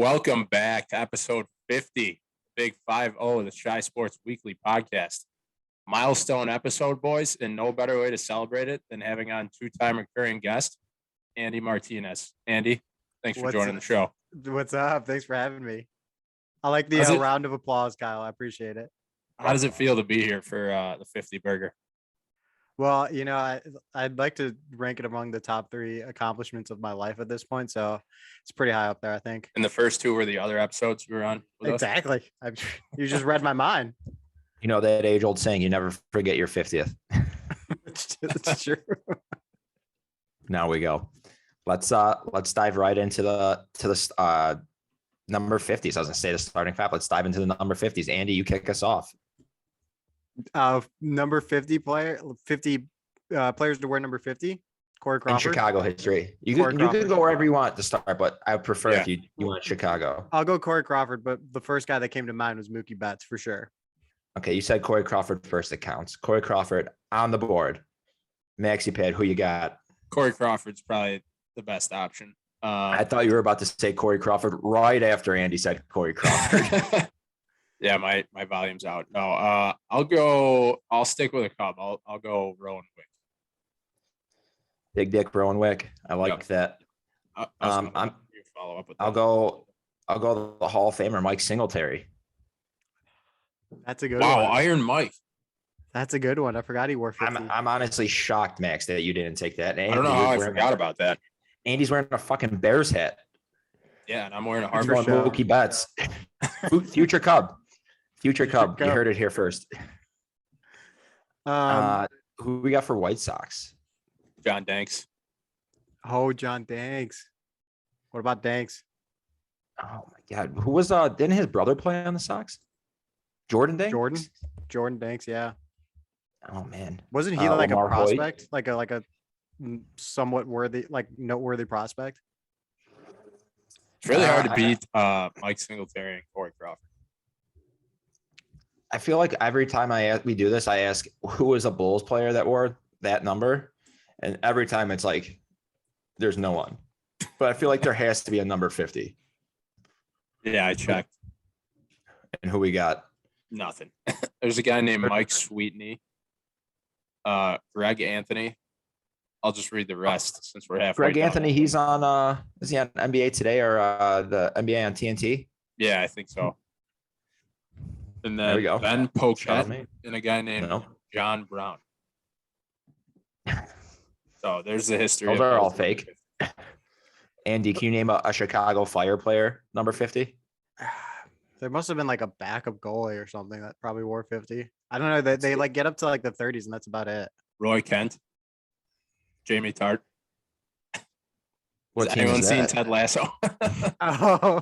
Welcome back to episode 50, Big 50 of the Shy Sports Weekly podcast. Milestone episode, boys, and no better way to celebrate it than having on two-time recurring guest, Andy Martinez. Andy, thanks for joining the show. What's up? Thanks for having me. I like the round of applause, Kyle. I appreciate it. How does it feel to be here for the 50 burger? Well, you know, I'd like to rank it among the top 3 accomplishments of my life at this point. So it's pretty high up there, I think. And the first 2 were the other episodes you were on with Exactly. You just read my mind. You know that age-old saying, you never forget your 50th. It's true. Now we go. Let's dive right into the number 50s. I was gonna say the starting five. Let's dive into the number 50s. Andy, you kick us off. Number 50 players to wear number 50. Corey Crawford. In Chicago history. You can go wherever you want to start, but I prefer if you want Chicago. I'll go Corey Crawford, but the first guy that came to mind was Mookie Betts for sure. Okay, you said Corey Crawford first. It counts. Corey Crawford on the board. Maxi Pad, who you got? Corey Crawford's probably the best option. I thought you were about to say Corey Crawford right after Andy said Corey Crawford. Yeah, my volume's out. No, I'll stick with a Cub. I'll go Rowan Wick. Big Dick Rowan Wick. I like that. Follow up with that. I'll go the Hall of Famer Mike Singletary. That's a good one. Wow, Iron Mike. That's a good one. I forgot he wore 50. I'm honestly shocked, Max, that you didn't take that. I don't know how I forgot about that. Andy's wearing a fucking Bears hat. Yeah, and I'm wearing a Harvard shirt. Mookie Betts. Future Cub. Future Cub. You heard it here first. Who we got for White Sox? John Danks. Oh, John Danks. What about Danks? Oh my God. Who was didn't his brother play on the Sox? Jordan Danks? Jordan Danks, yeah. Oh man. Wasn't he like Lamar a prospect? Hoyt? Like a somewhat noteworthy prospect? It's really hard to beat Mike Singletary and Corey Crawford. I feel like every time we do this, I ask who was a Bulls player that wore that number, and every time it's like there's no one. But I feel like there has to be a number 50. Yeah, I checked. And who we got? Nothing. There's a guy named Mike Sweetney. Greg Anthony. I'll just read the rest since we're halfway. Greg Anthony, he's on is he on NBA Today or the NBA on TNT? Yeah, I think so. And then Ben Poquette and a guy named John Brown. So there's the history. Those are all fake. Andy, can you name a Chicago Fire player number 50? There must have been like a backup goalie or something that probably wore 50. I don't know. They like get up to like the 30s and that's about it. Roy Kent. Jamie Tart. Has anyone seen Ted Lasso? Oh,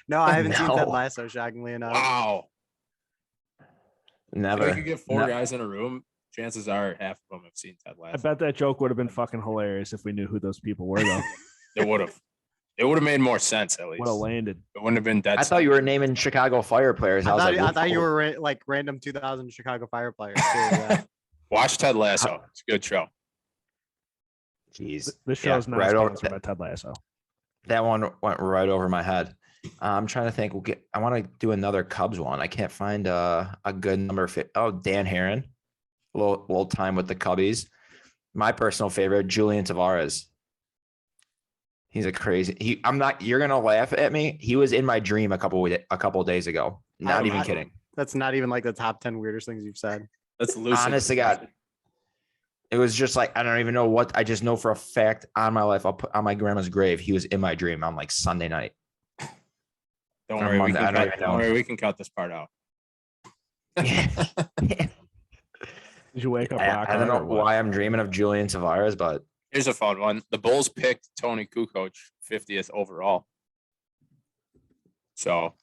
no, I haven't seen Ted Lasso, shockingly enough. Wow. Never. If you could get 4 guys in a room, chances are half of them have seen Ted Lasso. I bet that joke would have been fucking hilarious if we knew who those people were, though. It would have. It would have made more sense, at least. Would have landed. It wouldn't have been dead. I thought you were naming Chicago Fire players. I thought you were like random 2000 Chicago Fire players, too. Yeah. Watch Ted Lasso. It's a good show. Jeez. This show's not sponsored by Ted Lasso. That one went right over my head. I'm trying to think. I want to do another Cubs one. I can't find a good number. Oh, Dan Herron. A little time with the Cubbies. My personal favorite, Julian Tavares. He's a crazy. You're gonna laugh at me. He was in my dream a couple of days ago. Not even kidding. That's not even like the top 10 weirdest things you've said. That's lucid. Honest to God. It was just like, I don't even know what. I just know for a fact on my life, I'll put on my grandma's grave. He was in my dream on like Sunday night. Don't worry, we can cut this part out. Did you wake up? I don't know why I'm dreaming of Julian Tavares, but here's a fun one. The Bulls picked Tony Kukoc 50th overall. So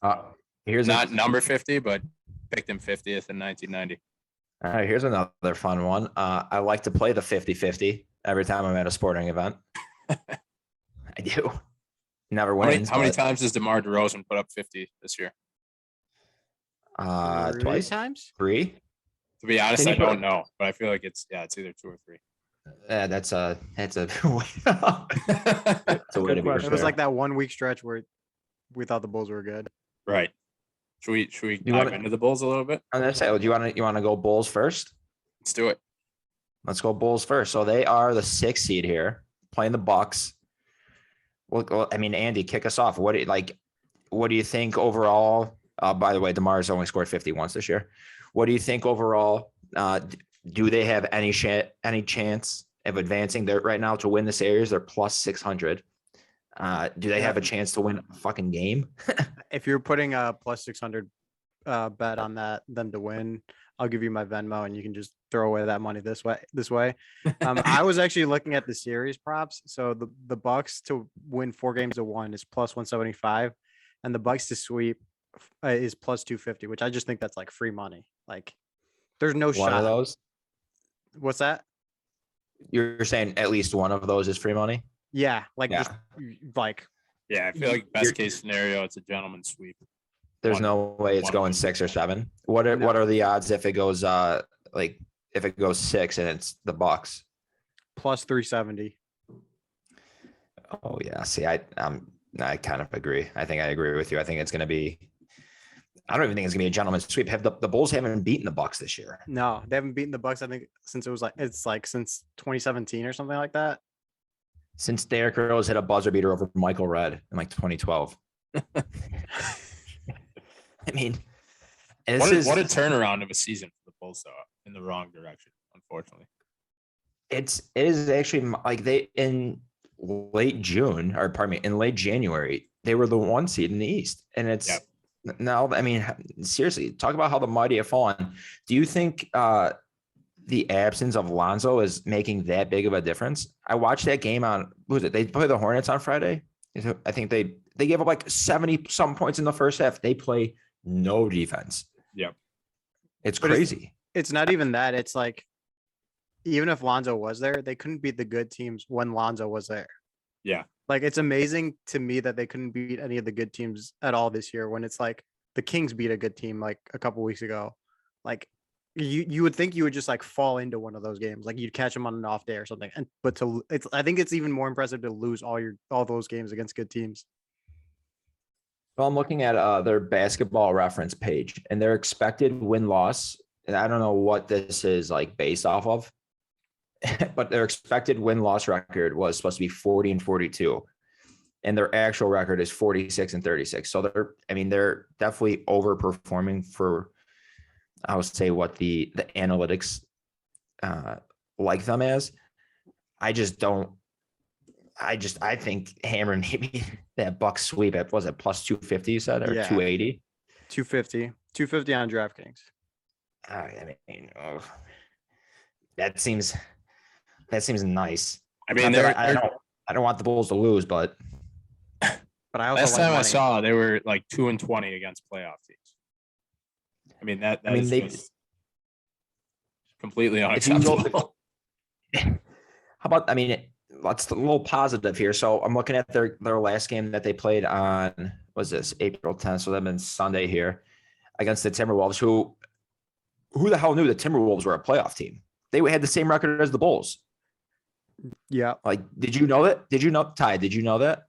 here's not number 50, but picked him 50th in 1990. All right, here's another fun one. I like to play the 50-50 every time I'm at a sporting event. I do. Never wins. How many times does DeMar DeRozan put up 50 this year? Twice. Times? 3. To be honest, I don't know, but I feel like it's either 2 or 3. That's a it's a way to be It was like that 1 week stretch where we thought the Bulls were good. Right. Should we You dive wanna- into the Bulls a little bit? I'm gonna say, do you want to go Bulls first? Let's do it. Let's go Bulls first. So they are the 6th seed here, playing the Bucks. Well, I mean, Andy, kick us off. What do you think overall? By the way, DeMar's only scored 50 once this year. What do you think overall? Do they have any chance of advancing there right now to win the series? They're plus 600. Do they have a chance to win a fucking game? If you're putting a plus 600 bet on them to win, I'll give you my Venmo and you can just throw away that money this way. I was actually looking at the series props. So the Bucks to win 4 games to 1 is plus 175, and the Bucks to sweep is plus 250, which I just think that's like free money. Like there's no One shot. of those. What's that? You're saying at least one of those is free money? Yeah, like Yeah. just like Yeah, I feel like best case scenario, it's a gentleman's sweep. There's One- no way it's one of going them. 6 or 7. What are the odds if it goes if it goes 6 and it's the Bucks? plus 370. Oh yeah. See, I kind of agree. I think I agree with you. I think it's gonna be. I don't even think it's gonna be a gentleman's sweep. Have the Bulls haven't beaten the Bucks this year? No, they haven't beaten the Bucks. I think since since 2017 or something like that. Since Derrick Rose hit a buzzer beater over Michael Redd in like 2012. I mean, What a turnaround of a season for the Bulls, though, in the wrong direction, unfortunately. it is actually like they in late June, or pardon me, in late January, they were the 1 seed in the East. And it's now, I mean, seriously, talk about how the mighty have fallen. Do you think the absence of Lonzo is making that big of a difference? I watched that game on, who was it? They played the Hornets on Friday. I think they gave up like 70 some points in the first half. They play no defense. Yep. It's But crazy. It's not even that. It's like even if Lonzo was there, they couldn't beat the good teams when Lonzo was there. Yeah. Like it's amazing to me that they couldn't beat any of the good teams at all this year when it's like the Kings beat a good team like a couple weeks ago. Like you would think you would just like fall into one of those games. Like you'd catch them on an off day or something. I think it's even more impressive to lose all those games against good teams. Well, I'm looking at their basketball reference page and their expected win-loss. And I don't know what this is like based off of, but their expected win-loss record was supposed to be 40-42. And their actual record is 46-36. So they're definitely overperforming for, I would say, what the analytics like them as. I think hammering maybe that Bucks sweep at, was it plus 250 you said, or Yeah. 280? 250 on DraftKings. I mean, that seems nice. I mean, I don't want the Bulls to lose, but I also last like time I money. saw, they were like 2-20 against playoff teams. I mean, that is just completely if you go- unacceptable. how about, I mean, let's a little positive here. So I'm looking at their last game that they played on, was this April 10th? So that means Sunday here against the Timberwolves, who the hell knew the Timberwolves were a playoff team? They had the same record as the Bulls. Yeah. Like, did you know that? Ty, did you know that?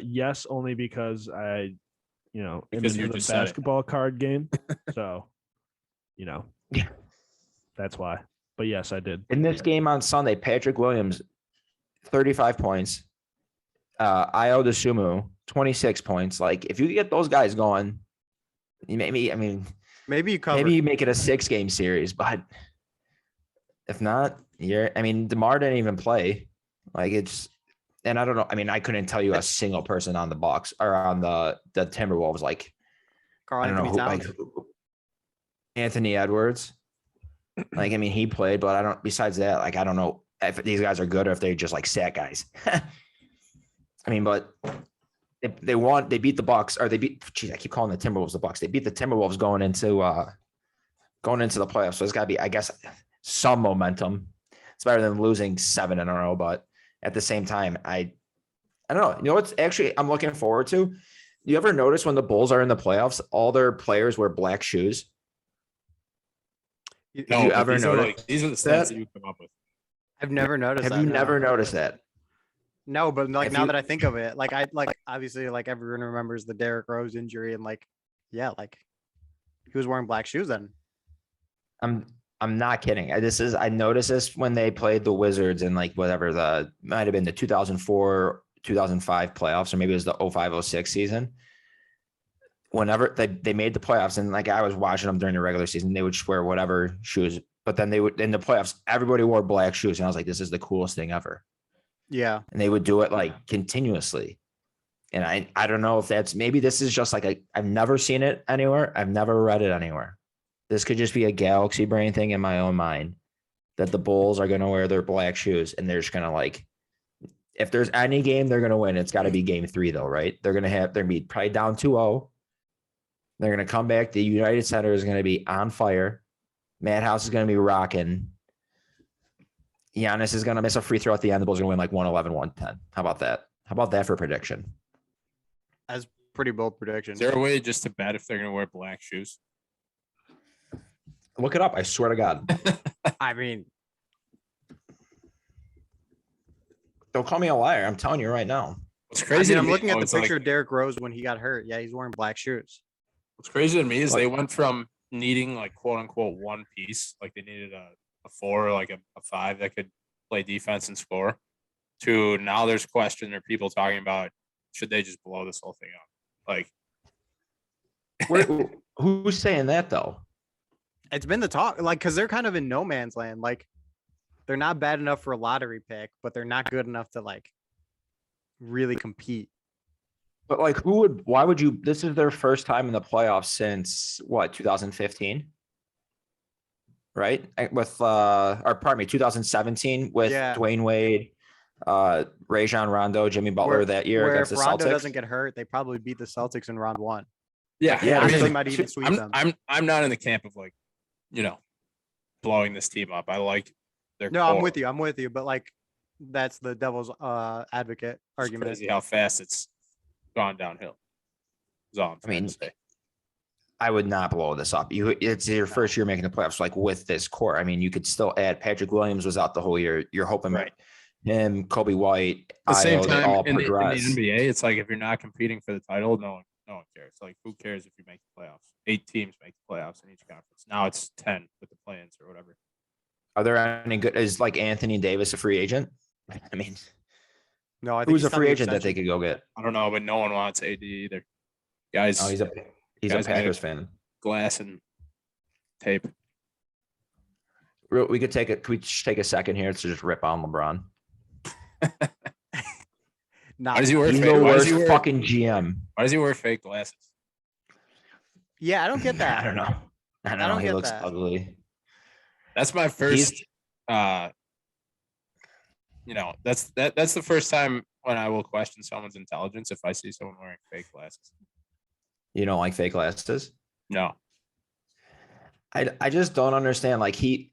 Yes, only because I, Because into you the just said it. basketball card game. So, Yeah. that's why. But yes, I did. In this game on Sunday, Patrick Williams, 35 points. Ayo DeSumo, 26 points. Like, if you get those guys going, maybe Maybe you you make it a 6-game series, but if not, DeMar didn't even play. Like, and I don't know. I mean, I couldn't tell you a single person on the Bucks or on the Timberwolves. Like, Carl I don't know Anthony who, Towns. Anthony Edwards. Like, I mean, he played, but besides that, like, I don't know if these guys are good or if they're just like stat guys. I mean, but they beat the Bucks, or I keep calling the Timberwolves the Bucks. They beat the Timberwolves going into the playoffs. So it's gotta be, I guess, some momentum. It's better than losing 7 in a row, but at the same time, I don't know. You know what's actually I'm looking forward to? You ever notice when the Bulls are in the playoffs, all their players wear black shoes? No, you but ever these are notice these are the stats that? that you come up with. I've never noticed Have that. you no. never noticed that? No, but like If now you- that I think of it, like obviously like everyone remembers the Derrick Rose injury and like like he was wearing black shoes then. I'm not kidding. I noticed this when they played the Wizards in like whatever might have been the 2004, 2005 playoffs, or maybe it was the 05-06 season. Whenever they made the playoffs, and like I was watching them during the regular season, they would just wear whatever shoes, but then they would in the playoffs, everybody wore black shoes, and I was like, this is the coolest thing ever. Yeah. And they would do it like continuously. And I don't know if that's maybe this is just like I've never seen it anywhere. I've never read it anywhere. This could just be a galaxy brain thing in my own mind that the Bulls are going to wear their black shoes and they're just going to like, if there's any game they're going to win, it's got to be game 3 though, right? They're going to be probably down 2-0. They're going to come back. The United Center is going to be on fire. Madhouse is going to be rocking. Giannis is going to miss a free throw at the end. The Bulls are going to win like 111, 110. How about that? How about that for prediction? That's pretty bold prediction. Is there a way just to bet if they're going to wear black shoes? Look it up. I swear to God. I mean, Don't call me a liar. I'm telling you right now. What's crazy? I'm to me, looking at though, the is, like, picture of Derrick Rose when he got hurt. Yeah, he's wearing black shoes. what's crazy to me is Like- they went from needing like quote unquote one piece, like they needed a 4, like a 5 that could play defense and score, to now there's question or people talking about should they just blow this whole thing up? Like, Who's saying that though? It's been the talk, like, because they're kind of in no man's land. Like, they're not bad enough for a lottery pick, but they're not good enough to like really compete. But like, why would you? This is their first time in the playoffs since what, 2015? Right? With, or pardon me, 2017 with Yeah. Dwayne Wade, Rajon Rondo, Jimmy Butler Where- that year where against if the Rondo Celtics. doesn't get hurt, they probably beat the Celtics in round 1. yeah, Yeah, I I mean, mean, they might even sweep them. I'm not in the camp of like, blowing this team up. I like their No, I'm core. with you. I'm with you. But like, that's the devil's advocate It's argument. crazy how fast it's gone downhill. That's all I'm trying to say. I would not blow this up. It's your first year making the playoffs, like with this core. I mean, you could still add Patrick Williams was out the whole year. You're hoping Right. him, Kobe White, At the same Ayo, they time, all in the progress. NBA, it's like if you're not competing for the title, no one cares. Like, who cares if you make the playoffs? 8 teams make the playoffs in each conference. Now it's 10 with the play-ins or whatever. Are there any good? Is like Anthony Davis a free agent? I mean, No, I think who's he's a free signing agent that they extension. could go get? I don't know, but no one wants AD either. Guys, Oh, he's a Guys made Packers it. fan. glass and tape. We could take it. Could we just take a second here to just rip on LeBron? Nah, Why does he wear He's fake? the Why does worst he wear, fucking GM. why does he wear fake glasses? yeah, I don't get that. I don't know. I don't know. don't He get looks that. ugly. That's my first. That's the first time when I will question someone's intelligence if I see someone wearing fake glasses. You don't like fake glasses? No, I just don't understand. Like he's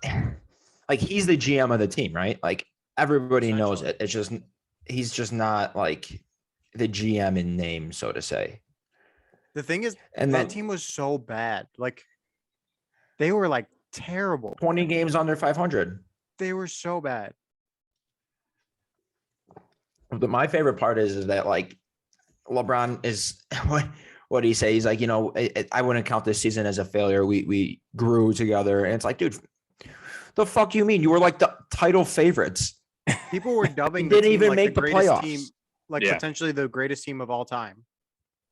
the GM of the team, right? Like everybody knows it. It's just he's just not like the GM in name, so to say. The thing is, And that then team was so bad. Like, they were like terrible. 20 games under 500. They were so bad. But my favorite part is that like LeBron is what do you say? He's like, I wouldn't count this season as a failure. We grew together, and it's like, dude, the fuck you mean? You were like the title favorites. People were dubbing Didn't the team even like make the the greatest playoffs. team, like Yeah. potentially the greatest team of all time.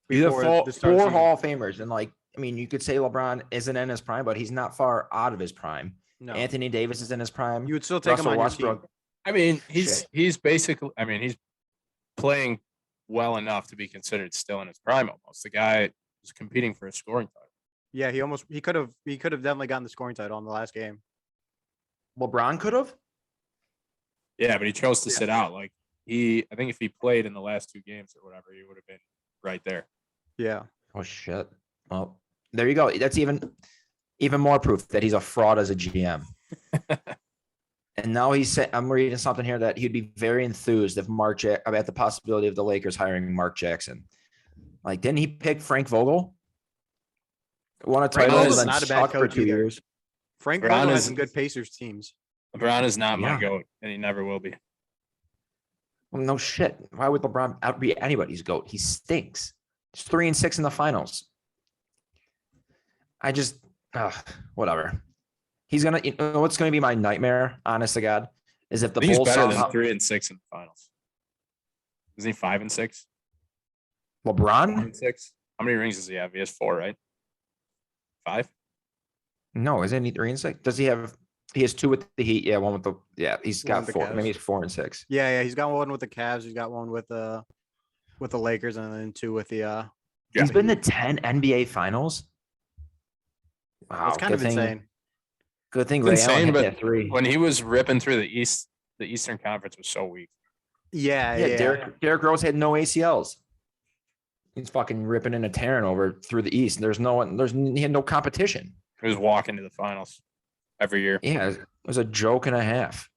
You have before the start of the four season. Hall of Famers, and like, I mean, you could say LeBron isn't in his prime, but he's not far out of his prime. No, Anthony Davis is in his prime. you would still take Russell him on Westbrook. your team. I mean Shit. he's basically. I mean he's playing well enough to be considered still in his prime. Almost the guy is competing for a scoring title. Yeah, he could have definitely gotten the scoring title in the last game. LeBron could have. Yeah, but he chose to sit out. Like I think if he played in the last 2 games or whatever, he would have been right there. Yeah, Oh shit. Well, there you go. That's even more proof that he's a fraud as a GM. And now he's saying, I'm reading something here that he'd be very enthused if about the possibility of the Lakers hiring Mark Jackson. Like, didn't he pick Frank Vogel? Won a title, Vogel's then not a bad sucked for coach 2 either. years. Frank LeBron Vogel has is- some good Pacers teams. LeBron is not my Yeah. goat, and he never will be. Well, no shit. Why would LeBron outbeat anybody's GOAT? He stinks. He's 3-6 in the finals. I just, whatever. He's gonna. You know what's gonna be my nightmare? Honest to God, is if the He's Bulls better somehow. than 3-6 in the finals. Isn't he 5-6? LeBron? 4-6. How many rings does he have? He has 4, right? 5. No, isn't he 3-6? Does he have? He has 2 with the Heat. Yeah, 1 with the. Yeah, he's One got with the 4. Cavs. Maybe he's 4-6. Yeah. He's got one with the Cavs. He's got one with the Lakers, and then 2 with the. Yeah. He's been to 10 NBA finals. Wow, That's kind of insane. Good thing It's Ray Allen insane, hit but that 3. when he was ripping through the Eastern Conference was so weak. Yeah. Derrick Rose had no ACLs. He's fucking ripping and tearing over through the East. There's no one. He had no competition. He was walking to the finals every year. Yeah, it was a joke and a half.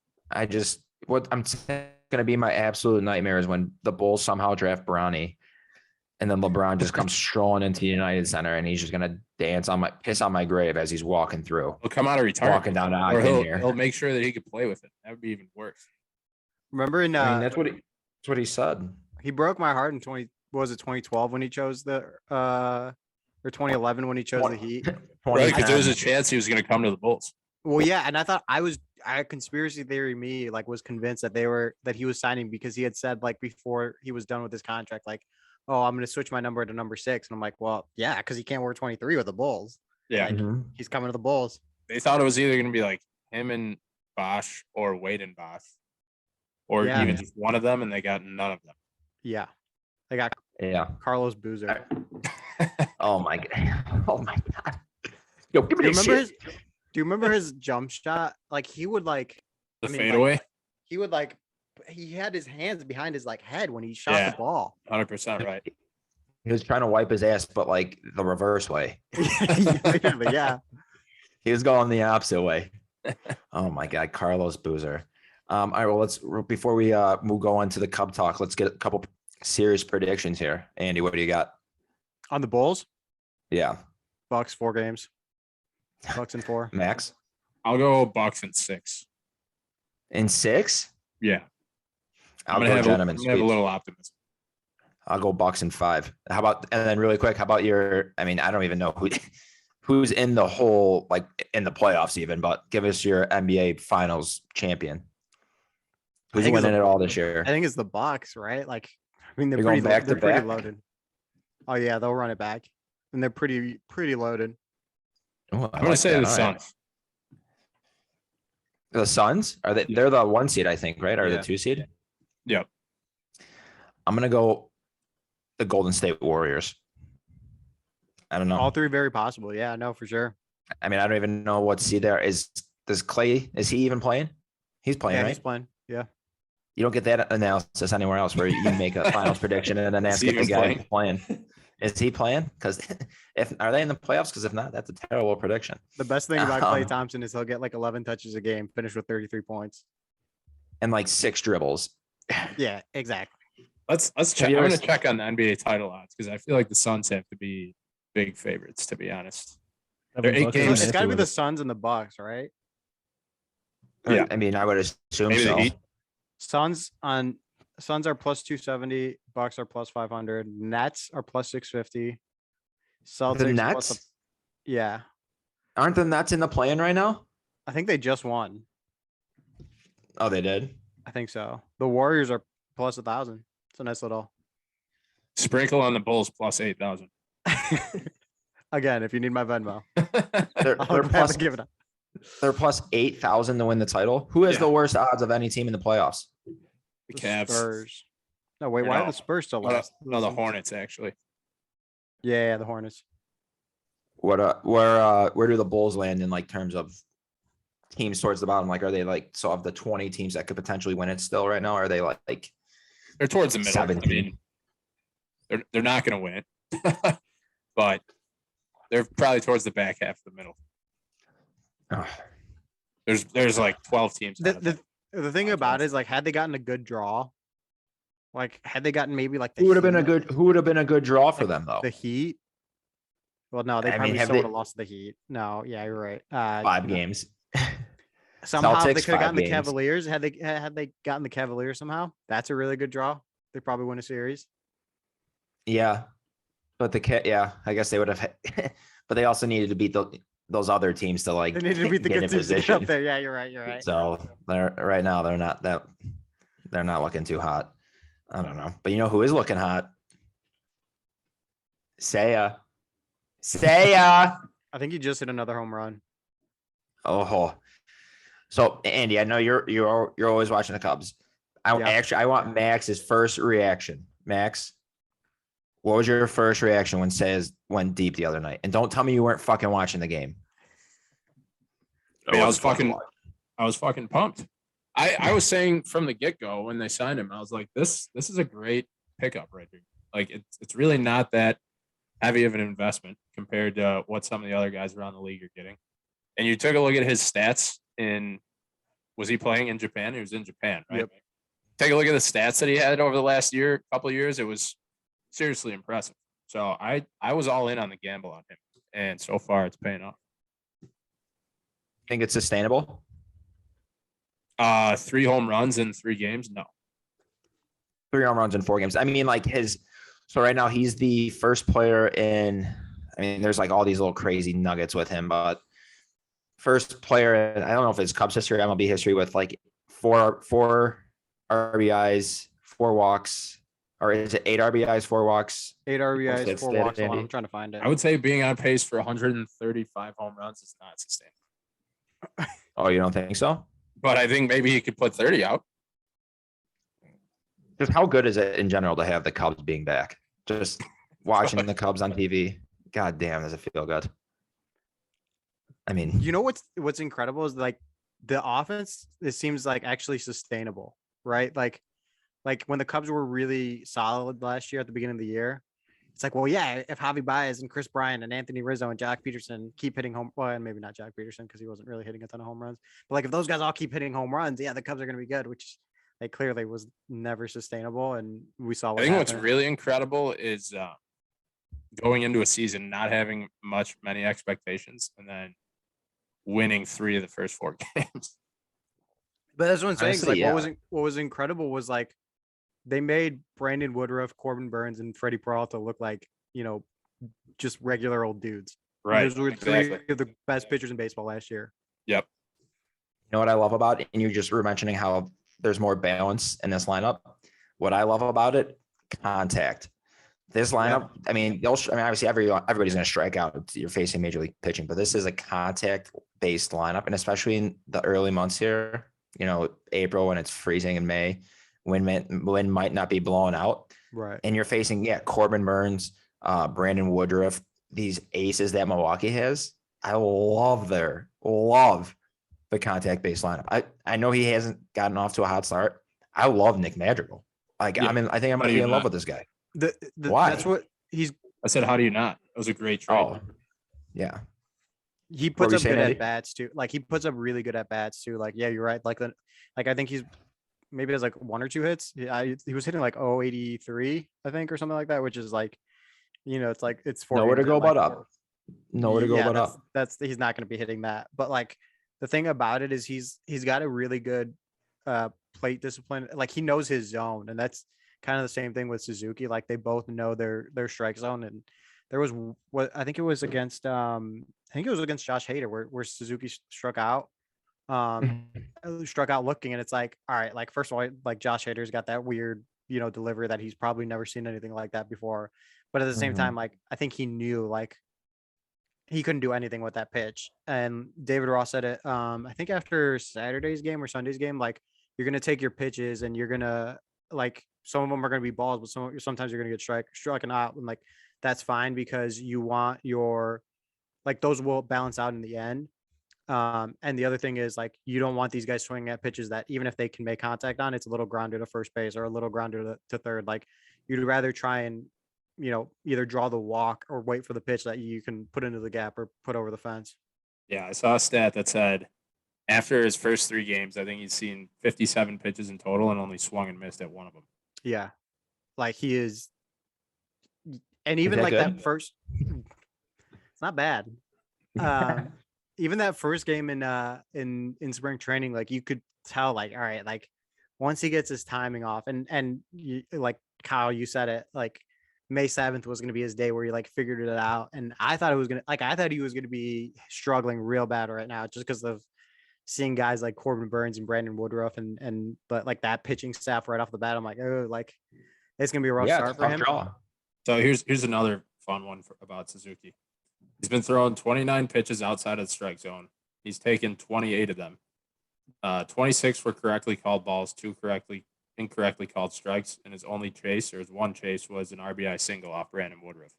What I'm going to be my absolute nightmare is when the Bulls somehow draft Bronny, and then LeBron just comes strolling into the United Center, and he's just going to piss on my grave as he's walking through, He'll come out of retirement. walking down the Or aisle here. he'll make sure that he could play with it. That would be even worse. Remember in I mean, that's what he said. he broke my heart in 2012 when he chose or 2011 when he chose the Heat. Right, because there was a 2010. chance he was going to come to the Bulls. Well, yeah, and I thought I conspiracy theory was convinced that he was signing because he had said like before he was done with his contract, like, oh, I'm going to switch my number to number 6. And I'm like, well, yeah, because he can't wear 23 with the Bulls. Yeah. Like, Mhm. he's coming to the Bulls. They thought it was either going to be like him and Bosch or Wade and Bosch, or Yeah. even just one of them, and they got none of them. Yeah. They got Yeah. Carlos Boozer. Oh my god. Oh my god. Yo, give Do me you this remember shit. do you remember his jump shot? Like he would like The I mean, fadeaway, he had his hands behind his like head when he shot Yeah. the ball. 100% right. He was trying to wipe his ass, but like the reverse way. Literally, yeah. He was going the opposite way. Oh my god, Carlos Boozer. All right, well, before we go on to the Cub talk, let's get a couple serious predictions here. Andy, what do you got? On the Bulls, Yeah, Bucks 4 games. Bucks in 4. Max I'll go Bucks in 6. in 6. Yeah. I'll I'm go gonna have gentlemen. a little optimism. I'll go Bucks in 5. How about, and then really quick, how about your? I mean, I don't even know who's in the whole like in the playoffs even, but give us your NBA Finals champion. Who's think it's winning the- it all this year? I think it's the Bucks, right? Like, I mean, they're You're going pretty, back to they're pretty back? loaded. Oh yeah, they'll run it back, and they're pretty loaded. Ooh, I'm going to say the Suns. The Suns are they? They're the 1 seed, I think, right? Or Yeah. the 2 seed? Yep. I'm gonna go the Golden State Warriors. I don't know. All 3 very possible. Yeah, no, for sure. I mean, I don't even know what seed there is. Does Clay? Is he even playing? He's playing, Yeah, right? he's playing. Yeah. You don't get that analysis anywhere else where you make a finals prediction and then ask he if the even guy is playing. Is he playing? Because are they in the playoffs? Because if not, that's a terrible prediction. The best thing about Klay Um, Thompson is he'll get like 11 touches a game, finish with 33 points. And like 6 dribbles. Yeah, exactly. Let's check. you I'm ever going to check on the NBA title odds because I feel like the Suns have to be big favorites, to be honest. They're 8 games. It's got to be the Suns and the Bucks, right? Yeah. I mean, I would assume Maybe the so. Heat. Suns are plus 270. Bucks are plus 500. Nets are plus 650. Celtics. The plus Nets? yeah, Aren't the Nets in the play-in right now? I think they just won. Oh, they did? I think so. The Warriors are plus 1,000. It's a nice little. Sprinkle on the Bulls plus 8,000. Again, if you need my Venmo, They're, I'll they're, gladly plus, give it up. they're plus 8,000 to win the title. Who has Yeah. the worst odds of any team in the playoffs? The Cavs. Spurs. No, wait, Or why no. are the Spurs still No, last? no, the Hornets, actually. Yeah, the Hornets. Where do the Bulls land in like terms of teams towards the bottom? Like, are they like, so of the 20 teams that could potentially win it still right now? Are they like They're towards the middle. 17? I mean, they're not going to win it, but they're probably towards the back half of the middle. Ugh. There's like 12 teams. out of The thing about it is like, had they gotten a good draw, like had they gotten maybe like the who would have been a Heat- good draw for them though? the Heat. Well, no, they I mean, probably have still they- would have lost the Heat. No, yeah, you're right. 5 games. Somehow they Celtics, could have 5 gotten the games. Cavaliers. Had they gotten the Cavaliers somehow, that's a really good draw. They probably win a series. Yeah, but I guess they would have. But they also needed to beat those other teams to like They needed to beat the get good in teams to get up position. there. Yeah, you're right. You're right. So right now they're not looking too hot. I don't know, but you know who is looking hot? Seiya. I think he just hit another home run. Oh, so Andy, I know you're always watching the Cubs. I want Max's first reaction. Max, what was your first reaction when Seiya went deep the other night? And don't tell me you weren't fucking watching the game. I was fucking pumped. I was saying from the get-go when they signed him, I was like, this is a great pickup right here. Like it's really not that heavy of an investment compared to what some of the other guys around the league are getting. And you took a look at his stats was he playing in Japan? He was in Japan, right? Yep. Take a look at the stats that he had over the last couple of years. It was seriously impressive. So I was all in on the gamble on him. And so far it's paying off. Think it's sustainable? 3 home runs in 3 games? No. 3 home runs in 4 games. I mean, so right now he's the first player there's like all these little crazy nuggets with him, but first player, and I don't know if it's Cubs history, MLB history, with like 4 RBIs, 4 walks, or is it 8 RBIs, 4 walks? 8 RBIs, That's 4 it, walks. Andy. I'm trying to find it. I would say being on pace for 135 home runs is not sustainable. Oh, you don't think so? But I think maybe he could put 30 out. Just how good is it in general to have the Cubs being back? Just watching the Cubs on TV. God damn, does it feel good? I mean, You know what's incredible is like the offense. It seems like actually sustainable, right? Like when the Cubs were really solid last year at the beginning of the year, it's like, well, yeah, if Javi Baez and Chris Bryant and Anthony Rizzo and Jack Peterson keep hitting and maybe not Jack Peterson because he wasn't really hitting a ton of home runs, but like if those guys all keep hitting home runs, yeah, the Cubs are going to be good, which like clearly was never sustainable, and we saw. I think what's really incredible is going into a season not having many expectations and then winning 3 of the first 4 games. But that's what I'm saying. Honestly, Like what was incredible was like they made Brandon Woodruff, Corbin Burns, and Freddie Peralta look like, just regular old dudes. Right. Those were Exactly. 3 of the best pitchers in baseball last year. Yep. you know what I love about it? And you just were mentioning how there's more balance in this lineup. What I love about it, contact. This lineup, I mean, obviously everybody's going to strike out. You're facing major league pitching, but this is a contact-based lineup, and especially in the early months here, April when it's freezing in May, wind might not be blowing out, Right. and you're facing Corbin Burns, Brandon Woodruff, these aces that Milwaukee has. I love the contact-based lineup. I know he hasn't gotten off to a hot start. I love Nick Madrigal. I think I'm going to be in love with this guy. Why? That's what I said, how do you not? It was a great trade. Oh, yeah. He puts were up you good saying, at Eddie? bats too. Like he puts up really good at bats too. Like, yeah, you're right. Like I think he's maybe has like 1 or 2 hits. He was hitting like 083, I think, or something like that, which is like, it's like it's 4 Nowhere to games go at, but like, up. Nowhere to go but up. That's he's not going to be hitting that. But like the thing about it is he's got a really good plate discipline. Like he knows his zone, and that's kind of the same thing with Suzuki. Like they both know their strike zone. And there was what I think it was against Josh Hader where Suzuki struck out looking, and it's like, all right, like first of all, like Josh Hader's got that weird delivery that he's probably never seen anything like that before, but at the same time, like I think he knew like he couldn't do anything with that pitch. And David Ross said it I think after Saturday's game or Sunday's game, like you're gonna take your pitches and you're gonna like some of them are gonna be balls, but sometimes you're gonna get striking out, and like that's fine because you want your like those will balance out in the end. And the other thing is like you don't want these guys swinging at pitches that even if they can make contact on, it's a little grounder to first base or a little grounder to third. Like you'd rather try and either draw the walk or wait for the pitch that you can put into the gap or put over the fence. Yeah, I saw a stat that said after his first 3 games, I think he's seen 57 pitches in total and only swung and missed at 1 of them. Yeah, like he is, and even like good? that first, it's not bad. even that first game in spring training, like you could tell, like, all right, like once he gets his timing off, and you, like Kyle, you said it, like May 7th was going to be his day where he like figured it out, and I thought I thought he was going to be struggling real bad right now just because of seeing guys like Corbin Burns and Brandon Woodruff but like that pitching staff right off the bat. I'm like, oh, like it's gonna be a rough Yeah, start it's a for tough him. draw. So here's another fun one about Suzuki. He's been throwing 29 pitches outside of the strike zone. He's taken 28 of them. 26 were correctly called balls, 2 incorrectly called strikes, and his only chase, or his one chase, was an RBI single off Brandon Woodruff.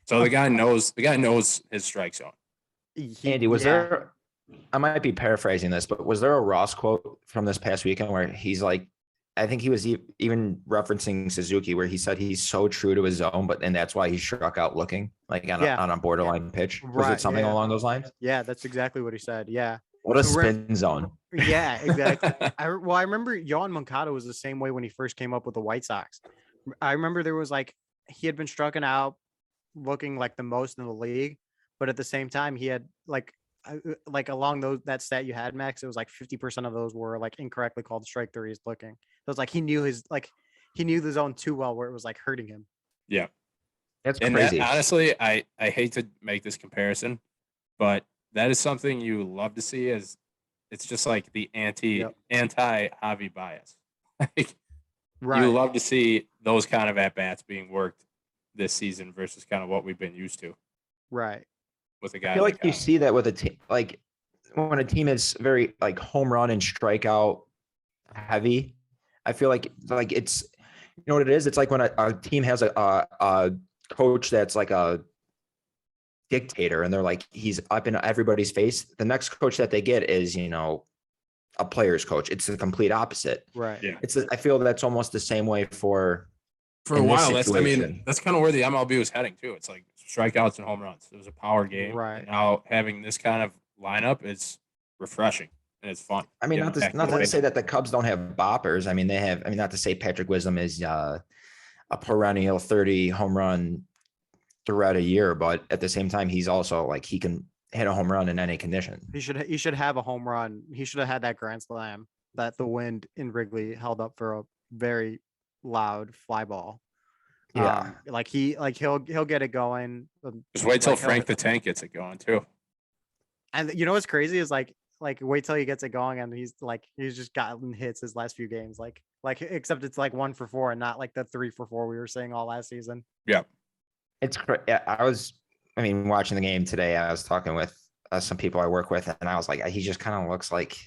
So the guy knows his strike zone. Andy, was there? I might be paraphrasing this, but was there a Ross quote from this past weekend where he's like, I think he was even referencing Suzuki, where he said he's so true to his zone, and that's why he struck out looking like on a borderline pitch. Was Right, it something along those lines? Yeah, that's exactly what he said. Yeah. What a spin zone. Yeah, exactly. I remember Yohan Moncada was the same way when he first came up with the White Sox. I remember there was like he had been striking out looking like the most in the league, but at the same time he had like along that stat you had, Max, it was like 50% of those were like incorrectly called strike threes looking. It was like he knew the zone too well where it was like hurting him. Yeah. That's crazy. Honestly, I hate to make this comparison, but that is something you love to see. As it's just like the anti Javi bias. Like, right. You love to see those kind of at bats being worked this season versus kind of what we've been used to. Right. With a guy, I feel like you see that with a team, like when a team is very like home run and strikeout heavy. I feel like it's, you know what it is? It's like when a team has a coach that's like a dictator, and they're like, he's up in everybody's face. The next coach that they get is, a player's coach. It's the complete opposite. Right. Yeah. I feel that's almost the same way for a while. That's kind of where the MLB was heading too. It's like strikeouts and home runs. It was a power game. Right. And now having this kind of lineup is refreshing and it's fun. I mean, not to say that the Cubs don't have boppers. I mean, they have. I mean, not to say Patrick Wisdom is a perennial 30 home run throughout a year, but at the same time, he's also like he can hit a home run in any condition. He should have a home run. He should have had that grand slam that the wind in Wrigley held up for a very loud fly ball. Yeah, he'll get it going. Just wait till Frank the Tank gets it going too. And you know what's crazy is like wait till he gets it going, and he's just gotten hits his last few games, like except it's like 1 for 4 and not like the 3 for 4 we were saying all last season. Yeah, it's. I mean, watching the game today, I was talking with some people I work with, and I was like, he just kind of looks like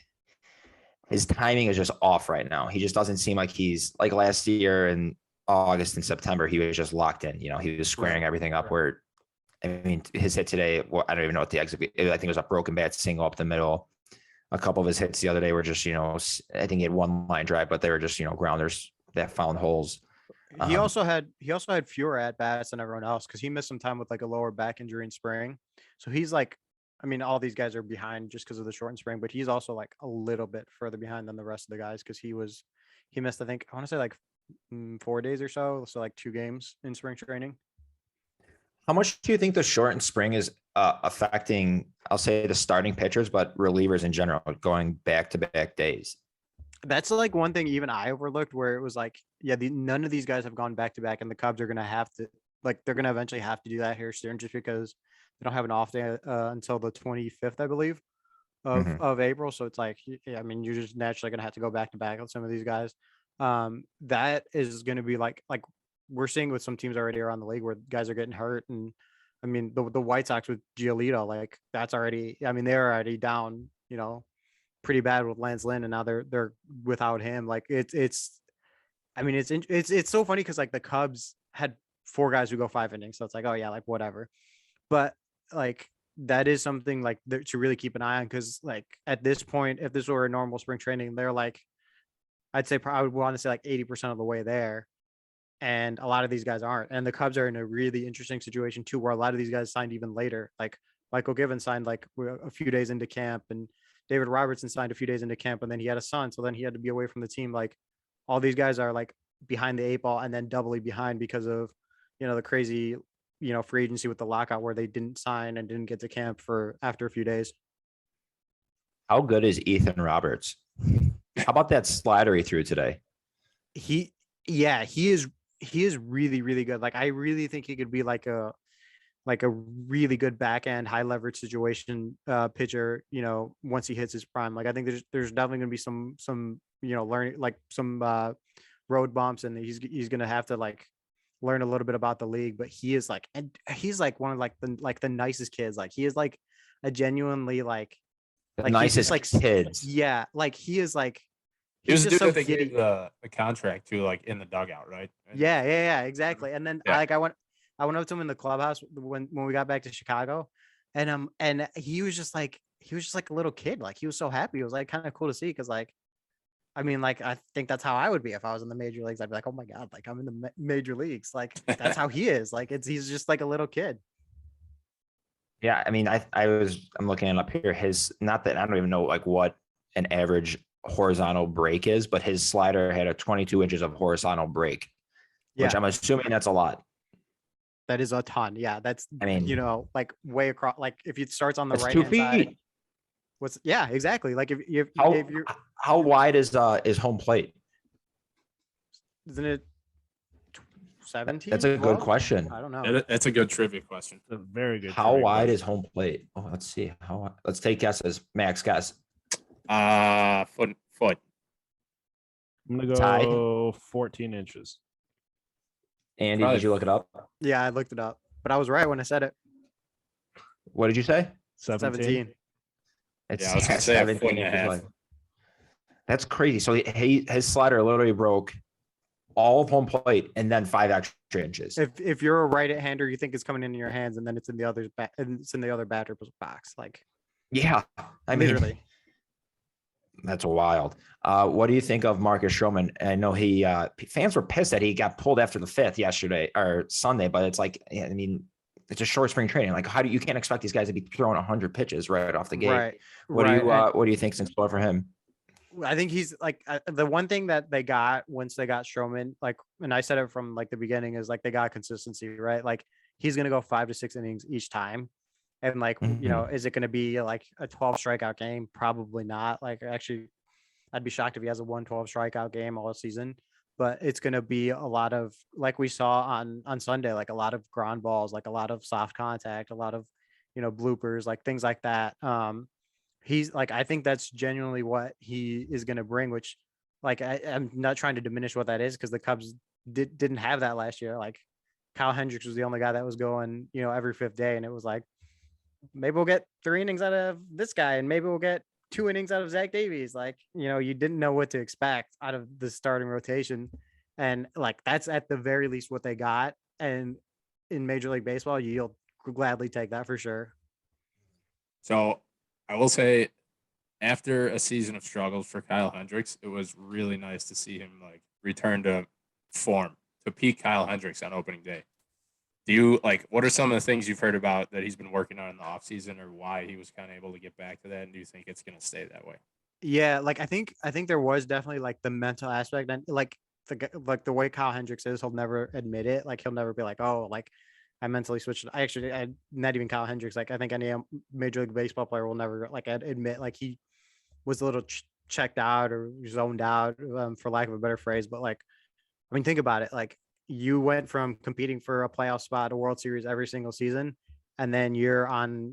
his timing is just off right now. He just doesn't seem like he's like last year in August and September. He was just locked in. He was squaring everything up. Where, I mean, his hit today, well, I don't even know what the exit. I think it was a broken bat single up the middle. A couple of his hits the other day were just, I think he had one line drive, but they were just, grounders that found holes. He also had fewer at bats than everyone else because he missed some time with like a lower back injury in spring. So he's like, I mean, all these guys are behind just because of the shortened spring, but he's also like a little bit further behind than the rest of the guys because he missed, I think, I want to say like 4 days or so like 2 games in spring training. How much do you think the shortened spring is affecting, I'll say, the starting pitchers, but relievers in general, going back-to-back days? That's like one thing even I overlooked, where it was like, yeah, none of these guys have gone back-to-back, and the Cubs are going to have to, like, they're going to eventually have to do that here soon just because they don't have an off day until the 25th, I believe, of April. So it's like, yeah, I mean, you're just naturally going to have to go back-to-back on some of these guys. That is going to be like we're seeing with some teams already around the league where guys are getting hurt. And I mean, the White Sox with Giolito, like that's already, I mean, they're already down, pretty bad with Lance Lynn, and now they're without him. Like it's so funny because like the Cubs had 4 guys who go 5 innings. So it's like, oh yeah, like whatever. But like, that is something like to really keep an eye on. Cause like at this point, if this were a normal spring training, they're like, I'd say I would want to say like 80% of the way there. And a lot of these guys aren't. And the Cubs are in a really interesting situation too, where a lot of these guys signed even later. Like Michael Givens signed like a few days into camp, and David Robertson signed a few days into camp, and then he had a son. So then he had to be away from the team. Like all these guys are like behind the 8 ball and then doubly behind because of, the crazy free agency with the lockout where they didn't sign and didn't get to camp for after a few days. How good is Ethan Roberts? How about that slider he threw today? He is really, really good. Like I really think he could be like a really good back end high leverage situation pitcher, once he hits his prime. Like I think there's definitely going to be some learning, like some road bumps, and he's going to have to like learn a little bit about the league, but he's like one of the nicest kids. Like he is like a genuinely The he's nicest just like kids. yeah, like he is like He was he's the just dude so that they giddy. gave the contract to, like in the dugout, right? Yeah, exactly. And then Yeah. I went up to him in the clubhouse when we got back to Chicago, and he was just like a little kid. Like he was so happy. It was like kind of cool to see because like, I mean, like I think that's how I would be if I was in the major leagues. I'd be like, oh my god, like I'm in the major leagues. Like that's how he is. Like he's just like a little kid. Yeah, I mean, I'm looking it up here. His, not that I don't even know like what an average horizontal break is, but his slider had a 22 inches of horizontal break, which Yeah, I'm assuming that's a lot. that is a ton. Yeah, that's I mean, like way across. Like if it starts on the that's right 2 hand side, feet. yeah, exactly. Like if How you're how wide is home plate? isn't it 17? That's a good 12? question. I don't know. That's a good trivia question. It's a very good. How trivia wide question. is home plate? Oh, let's see. Let's take guesses. Max guess. Foot. I'm gonna Ty? go 14 inches. Andy, Probably- did you look it up? Yeah, I looked it up, but I was right when I said it. What did you say? 17. It's Yeah, I was gonna say a 17 foot and a inches half. wide. That's crazy. So his slider literally broke all of home plate and then 5 extra inches. If you're a right-hander, you think it's coming into your hands, and then it's in the other it's in the other batter's box. Like Yeah, I mean, literally. that's wild. What do you think of Marcus Stroman? I know fans were pissed that he got pulled after the 5th yesterday or Sunday, but it's like, I mean, it's a short spring training. Like, you can't expect these guys to be throwing 100 pitches right off the gate. Right. What do you think's in store for him? I think he's like the one thing that they got once they got Stroman, like, and I said it from like the beginning, is like they got consistency, right? Like he's gonna go 5 to 6 innings each time, and like is it gonna be like a 12 strikeout game? Probably not. Like actually, I'd be shocked if he has a 112 strikeout game all season. But it's gonna be a lot of, like we saw on Sunday, like a lot of ground balls, like a lot of soft contact, a lot of bloopers, like things like that. He's like, I think that's genuinely what he is going to bring, which like, I'm not trying to diminish what that is, because the Cubs didn't have that last year. Like Kyle Hendricks was the only guy that was going, every 5th day. And it was like, maybe we'll get 3 innings out of this guy, and maybe we'll get 2 innings out of Zach Davies. Like, you didn't know what to expect out of the starting rotation. And like, that's at the very least what they got. And in Major League Baseball, you'll gladly take that for sure. So I will say, after a season of struggles for Kyle Hendricks, it was really nice to see him like return to form, to peak Kyle Hendricks on opening day. Do you like, what are some of the things you've heard about that he's been working on in the offseason, or why he was kind of able to get back to that? And do you think it's going to stay that way? Yeah, like I think there was definitely like the mental aspect, and like the way Kyle Hendricks is, he'll never admit it. Like he'll never be like, oh, like I mentally switched. I not even Kyle Hendricks. Like I think any Major League Baseball player will never like admit like he was a little checked out or zoned out, for lack of a better phrase. But like, I mean, think about it. Like you went from competing for a playoff spot, a World Series every single season, and then you're on,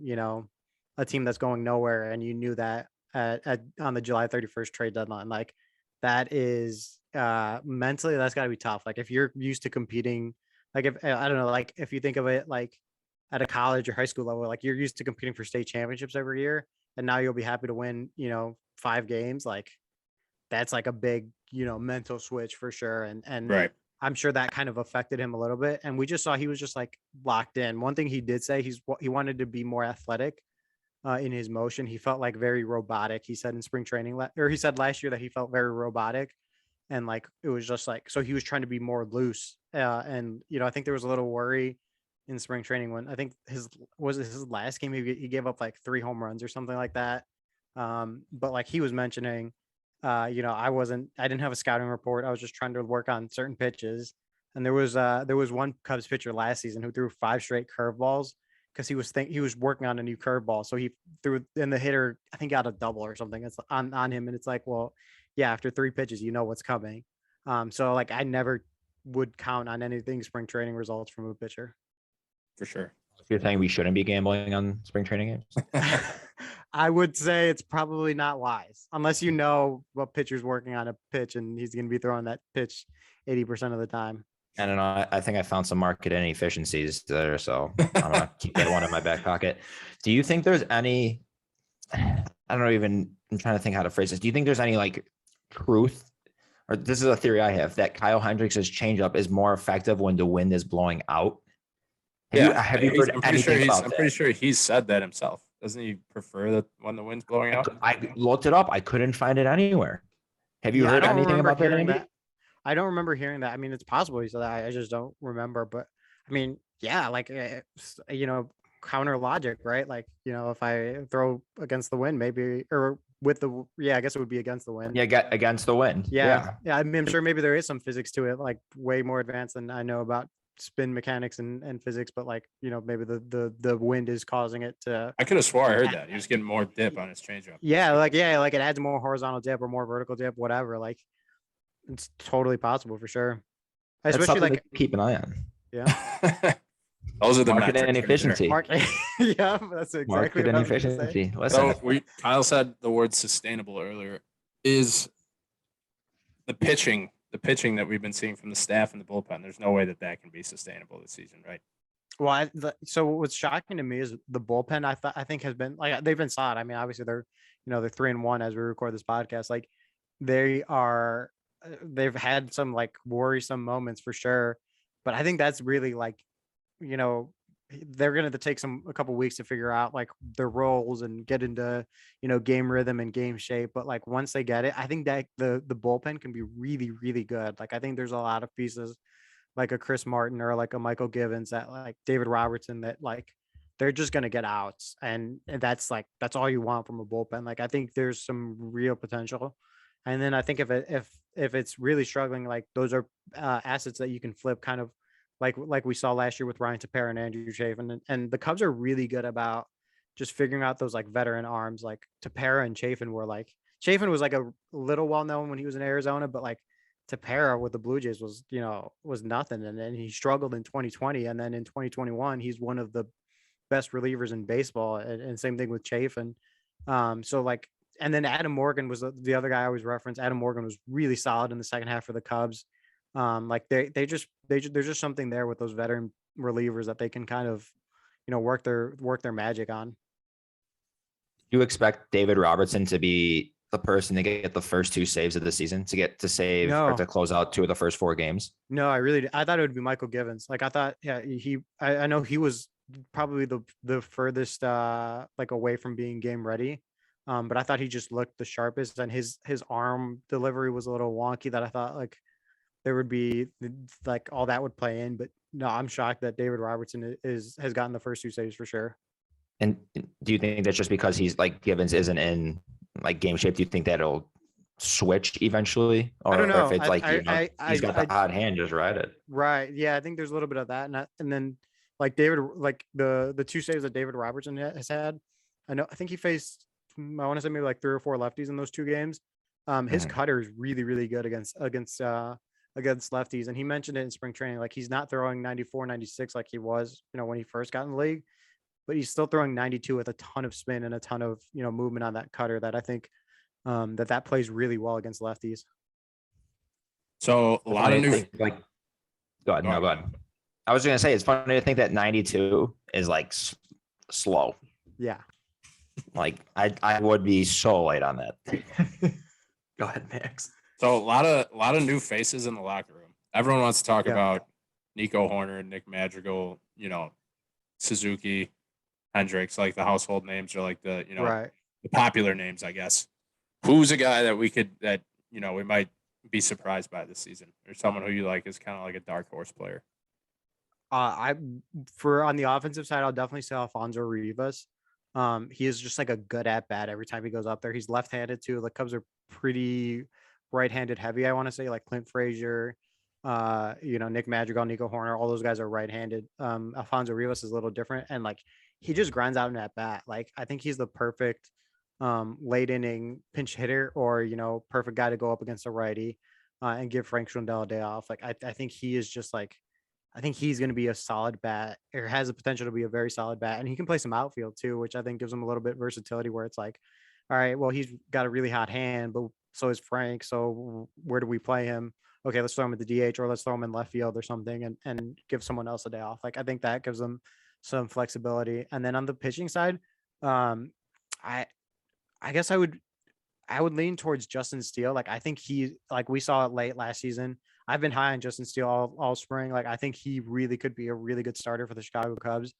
a team that's going nowhere, and you knew that on the July 31st trade deadline. Like that is mentally, that's got to be tough. Like if you're used to competing, like if I don't know, like if you think of it like at a college or high school level, like you're used to competing for state championships every year, and now you'll be happy to win, 5 games. Like that's like a big, mental switch for sure. And Right. I'm sure that kind of affected him a little bit. And we just saw he was just like locked in. One thing he did say, he wanted to be more athletic in his motion. He felt like very robotic. He said in spring training, or he said last year that he felt very robotic. And like, it was just like, so he was trying to be more loose. And, I think there was a little worry in spring training when I think his last game, he gave up like 3 home runs or something like that. But like he was mentioning, I didn't have a scouting report. I was just trying to work on certain pitches. And there was one Cubs pitcher last season who threw 5 straight curveballs because he was working on a new curveball. So he threw, and the hitter, I think, got a double or something. It's on him, and it's like, well, yeah, after 3 pitches, you know what's coming. So like I never would count on anything spring training results from a pitcher. For sure. You're saying we shouldn't be gambling on spring training games? I would say it's probably not wise unless you know what pitcher's working on a pitch and he's going to be throwing that pitch 80% of the time. I don't know. I think I found some market inefficiencies there, so I'm gonna keep that one in my back pocket. Do you think there's any? I don't know. Even I'm trying to think how to phrase this. Do you think there's any like truth, or this is a theory I have, that Kyle Hendricks' changeup is more effective when the wind is blowing out? Have you heard anything about that? I'm pretty sure he's said that himself. Doesn't he prefer that when the wind's blowing out? I looked it up. I couldn't find it anywhere. Have you heard anything about that, Andy? I don't remember hearing that. I mean, it's possible he said that. I just don't remember. But I mean, yeah, like, counter logic, right? Like, if I throw against the wind, maybe, or I guess it would be against the wind. Yeah, against the wind. Yeah. I mean, I'm sure maybe there is some physics to it, like way more advanced than I know about spin mechanics and physics, but like, maybe the wind is causing it to. I could have swore I heard that he was getting more dip on his changeup. Yeah, like it adds more horizontal dip or more vertical dip, whatever. Like, it's totally possible for sure. Especially like to keep an eye on. Yeah. Those are the market inefficiency. Yeah, that's exactly market inefficiency. So Kyle said the word sustainable earlier. Is the pitching that we've been seeing from the staff and the bullpen? There's no way that can be sustainable this season, right? Well, so what's shocking to me is the bullpen. I think has been like they've been solid. I mean, obviously they're 3-1 as we record this podcast. Like they've had some like worrisome moments for sure, but I think that's really like, they're going to take a couple weeks to figure out like their roles and get into, game rhythm and game shape. But like once they get it, I think that the bullpen can be really, really good. Like I think there's a lot of pieces like a Chris Martin or like a Michael Givens, that like David Robertson, that like they're just going to get outs. And that's all you want from a bullpen. Like I think there's some real potential. And then I think if it's really struggling, like those are assets that you can flip, kind of like we saw last year with Ryan Tepera and Andrew Chafin. And the Cubs are really good about just figuring out those like veteran arms. Like Tepera and Chafin was like a little well known when he was in Arizona, but like Tepera with the Blue Jays was nothing. And then he struggled in 2020, and then in 2021 he's one of the best relievers in baseball. And same thing with Chafin. So like. And then Adam Morgan was the other guy I always reference. Adam Morgan was really solid in the second half for the Cubs. Like there's just something there with those veteran relievers that they can kind of, work their magic on. You expect David Robertson to be the person to get the first 2 saves of the season, or to close out 2 of the first 4 games? No, I thought it would be Michael Givens. Like I thought, yeah, I know he was probably the furthest like away from being game ready. But I thought he just looked the sharpest, and his arm delivery was a little wonky, that I thought like there would be like all that would play in. But no, I'm shocked that David Robertson has gotten the first 2 saves for sure. And do you think that's just because he's like Givens isn't in like game shape? Do you think that'll switch eventually? Or I don't know. If it's like he's got the hot hand, just ride it. Right. Yeah, I think there's a little bit of that. And then like the 2 saves that David Robertson has had, I think he faced, I want to say maybe like 3 or 4 lefties in those 2 games. His cutter is really, really good against lefties. And he mentioned it in spring training. Like he's not throwing 94, 96 like he was, when he first got in the league, but he's still throwing 92 with a ton of spin and a ton of, movement on that cutter, that I think that plays really well against lefties. So a lot of new, like, go ahead. No, go ahead. I was going to say, it's funny to think that 92 is like slow. Yeah. Like I would be so late on that. Go ahead, Max. So a lot of new faces in the locker room. Everyone wants to talk about Nico Horner, Nick Madrigal, Suzuki, Hendricks, like the household names, or like the the popular names, I guess. Who's a guy that we might be surprised by this season, or someone who you like is kind of like a dark horse player? On the offensive side, I'll definitely say Alfonso Rivas. He is just like a good at bat every time he goes up there. He's left-handed too. The Cubs are pretty right-handed heavy, I want to say, like Clint Frazier, Nick Madrigal, Nico Horner, all those guys are right-handed. Alfonso Rivas is a little different, and like he just grinds out in that bat. Like I think he's the perfect late inning pinch hitter, or perfect guy to go up against a righty and give Frank Schwindel a day off. Like I think he is just like I think he's going to be a solid bat, or has the potential to be a very solid bat, and he can play some outfield too, which I think gives him a little bit versatility. Where it's like, all right, well he's got a really hot hand, but so is Frank. So where do we play him? Okay, let's throw him at the DH, or let's throw him in left field or something, and give someone else a day off. Like I think that gives them some flexibility. And then on the pitching side, I I guess I would lean towards Justin Steele. Like I think we saw it late last season. I've been high on Justin Steele all spring. Like I think he really could be a really good starter for the Chicago Cubs.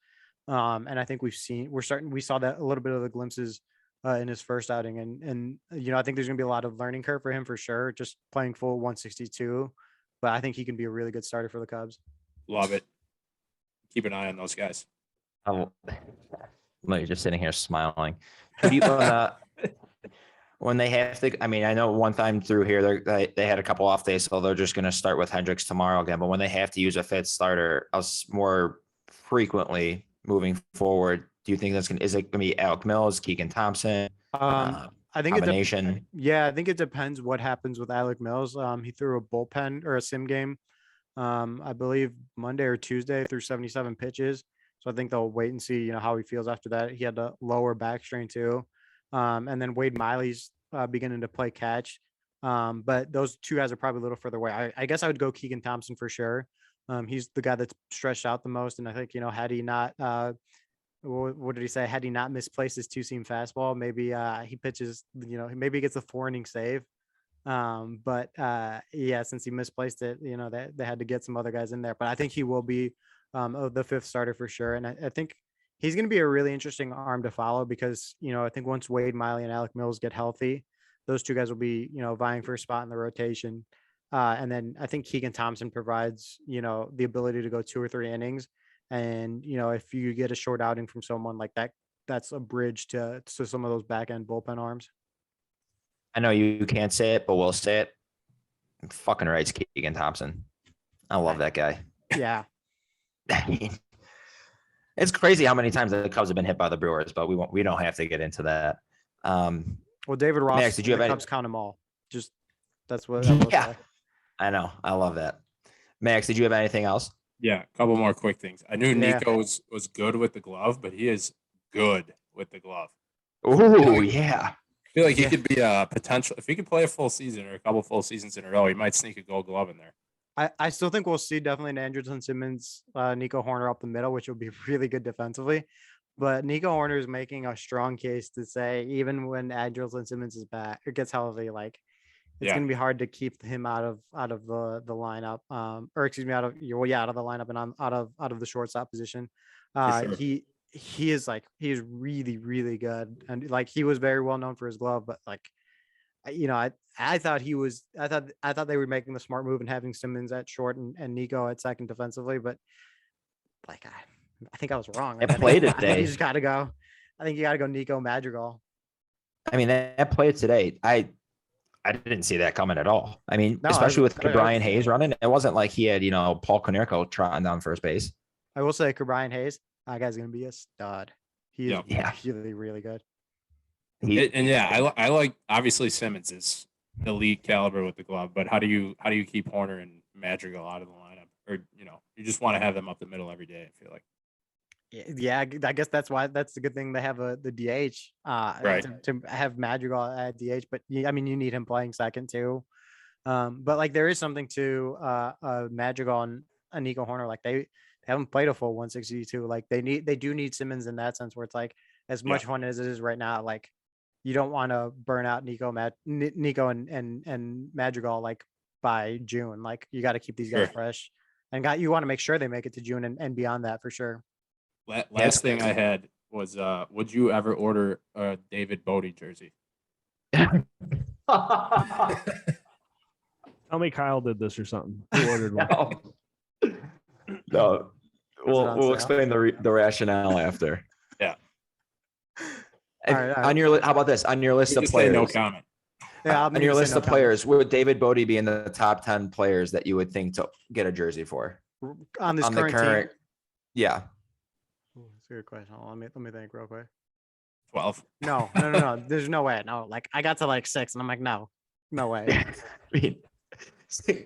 And I think we saw that a little bit of the glimpses in his first outing. And I think there's gonna be a lot of learning curve for him for sure, just playing full 162. But I think he can be a really good starter for the Cubs. Love it. Keep an eye on those guys. No, you're just sitting here smiling. When they have to, I mean, I know one time through here, they had a couple off days, so they're just going to start with Hendricks tomorrow again. But when they have to use a fifth starter more frequently moving forward, do you think is it going to be Alec Mills, Keegan Thompson? I think combination. I think it depends what happens with Alec Mills. He threw a bullpen or a sim game, I believe Monday or Tuesday, threw 77 pitches. So I think they'll wait and see, how he feels after that. He had the lower back strain too. And then Wade Miley's beginning to play catch. But those two guys are probably a little further away. I guess I would go Keegan Thompson for sure. He's the guy that's stretched out the most. And I think, had he not, what did he say? Had he not misplaced his two-seam fastball, maybe he pitches, maybe he gets a 4-inning save. But since he misplaced it, they had to get some other guys in there. But I think he will be the fifth starter for sure. And I think he's going to be a really interesting arm to follow because, I think once Wade Miley and Alec Mills get healthy, those two guys will be, vying for a spot in the rotation. And then I think Keegan Thompson provides, the ability to go 2 or 3 innings. And, if you get a short outing from someone like that, that's a bridge to some of those back end bullpen arms. I know you can't say it, but we'll say it. Fucking right, Keegan Thompson. I love that guy. Yeah. I mean, it's crazy how many times the Cubs have been hit by the Brewers, but we don't have to get into that. Well, David Ross, Max, did you have Cubs count them all? Just that's what. Yeah, I know. I love that. Max, did you have anything else? Yeah, a couple more quick things. I knew Nico was good with the glove, but he is good with the glove. Oh, yeah. I feel like he could be a potential. If he could play a full season or a couple full seasons in a row, he might sneak a Gold Glove in there. I still think we'll see definitely an Andrelton Simmons, Nico Horner up the middle, which will be really good defensively. But Nico Horner is making a strong case to say even when Andrelton Simmons is back, it gets healthy. Like it's going to be hard to keep him out of the lineup. Or excuse me, out of the lineup and out of the shortstop position. Sure. He is really, really good. And like he was very well known for his glove, but like, I thought they were making the smart move and having Simmons at short and Nico at second defensively, but like I think I was wrong. It played it today. You just gotta go. I think you gotta go Nico Madrigal. I mean, that play today, I didn't see that coming at all. I mean, especially with Brian Hayes running, it wasn't like he had Paul Konerko trotting down first base. I will say, Brian Hayes, that guy's gonna be a stud. He is really, really good. I like obviously Simmons is elite caliber with the glove, but how do you keep Horner and Madrigal out of the lineup, or you just want to have them up the middle every day? I feel like. Yeah, I guess that's the good thing they have the DH right to have Madrigal at DH, but I mean you need him playing second too. But like there is something to Madrigal and Nico Horner, like they haven't played a full 162. Like they do need Simmons in that sense where it's like as much fun as it is right now, like you don't want to burn out Nico and Madrigal like by June. Like you got to keep these guys fresh, and you want to make sure they make it to June and beyond that for sure. Last thing I had was, would you ever order a David Bodie jersey? Tell me Kyle did this or something. Who ordered one? No. We'll explain the rationale after. Yeah. All right. How about this? On your list of players. No comment. Yeah, On your list of players, would David Bodie be in the top 10 players that you would think to get a jersey for? on this On the current current, team. yeah. Ooh, that's a good question. Hold on, let me think real quick. 12. No. There's no way. No, like I got to like 6, and I'm like, no way. I mean,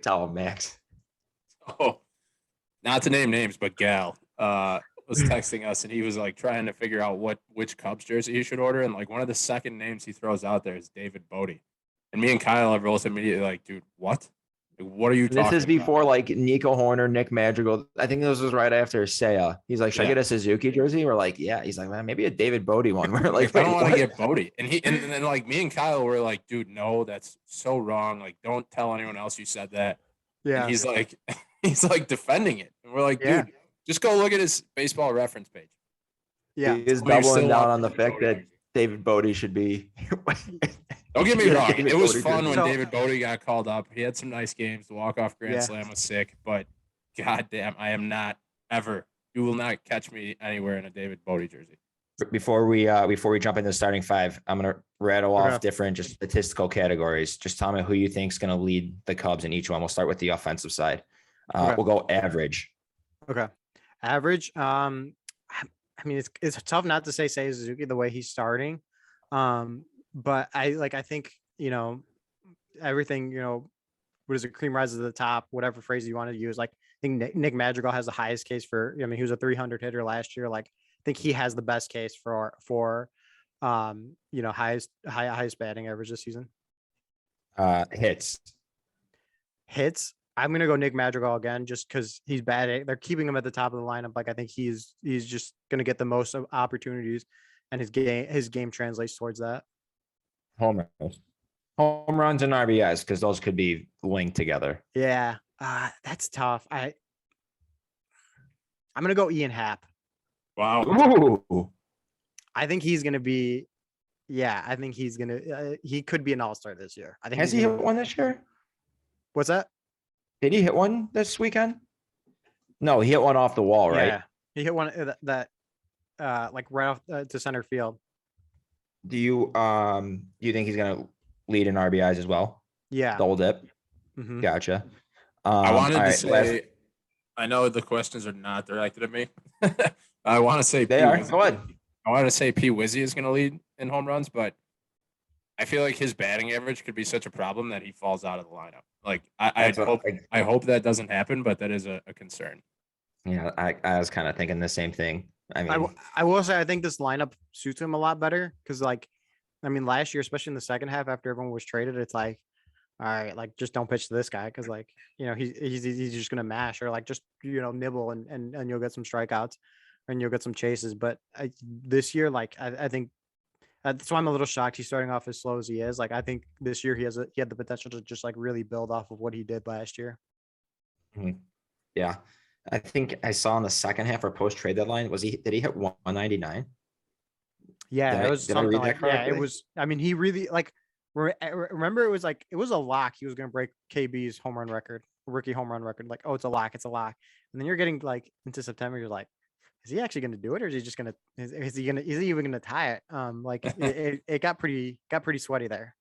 tell him, Max. Oh, not to name names, but Gal was texting us, and he was like trying to figure out which Cubs jersey he should order, and like one of the second names he throws out there is David Bodie, and me and Kyle are both immediately like, dude, what? Like, what are you talking This is about? before like Nico Horner, Nick Madrigal. I think this was right after Seiya. He's like, should I get a Suzuki jersey? We're like, yeah. He's like, man, maybe a David Bodie one. We're like, I don't want to get Bodie. And then like me and Kyle were like, dude, no, that's so wrong. Like, don't tell anyone else you said that. Yeah. And he's like defending it. And we're like, Yeah. dude, just go look at his baseball reference page. Yeah. He is Well, you're doubling still down on on the David fact Bodie. that David Bodie should be. Don't get me wrong. David It was Bodie fun jersey. when So- David Bodie got called up. He had some nice games. The walk-off grand Yeah. slam was sick. But goddamn, I am not ever. You will not catch me anywhere in a David Bodie jersey. Before we jump into the starting five, I'm gonna rattle Okay. off different just statistical categories. Just tell me who you think is gonna lead the Cubs in each one. We'll start with the offensive side. Okay. We'll go average. Okay. Average. I mean, it's tough not to say Seiya Suzuki the way he's starting. But I think, everything, what is it? Cream rises to the top, whatever phrase you want to use. Like, I think Nick Madrigal has the highest case for, he was a 300 hitter last year. Like, I think he has the best case for highest batting average this season. Hits. Hits. I'm gonna go Nick Madrigal again, just because he's bad. They're keeping him at the top of the lineup. Like, I think he's just gonna get the most of opportunities, and his game translates towards that. Home runs and RBIs, because those could be linked together. Yeah, that's tough. I'm gonna go Ian Happ. Wow. Ooh. I think he's gonna be. Yeah, I think he's gonna. He could be an all-star this year. I think. Has he's he gonna- hit one this year? What's that? Did he hit one this weekend? No, he hit one off the wall, right? Yeah, he hit one that like right off to center field. Do you think he's gonna lead in RBIs as well? Yeah. Double dip. Mhm. Gotcha. I wanted all to right, say, I know the questions are not directed at me. I want to say they P. are. Wizzy- Go ahead. I wanted to say P. Wizzy is going to lead in home runs, but I feel like his batting average could be such a problem that he falls out of the lineup. Like, That's what I hope that doesn't happen, but that is a concern. Yeah, I was kind of thinking the same thing. I mean, I will say I think this lineup suits him a lot better because, like, I mean, last year, especially in the second half after everyone was traded, it's like, all right, like, just don't pitch to this guy because, like, he's just gonna mash or like just nibble and you'll get some strikeouts and you'll get some chases. But this year, like, I think that's why I'm a little shocked he's starting off as slow as he is. Like, I think this year he had the potential to just like really build off of what he did last year. yeah, I think I saw in the second half or post trade deadline, did he hit 199? Yeah, Did it was did I read something that like yeah, it correctly? was. I mean, he really like. Remember, it was like it was a lock. He was going to break KB's home run record, rookie home run record. Like, oh, it's a lock, it's a lock. And then you're getting like into September, you're like, is he actually going to do it, or is he just going to? Is he even going to tie it? Like it got pretty sweaty there.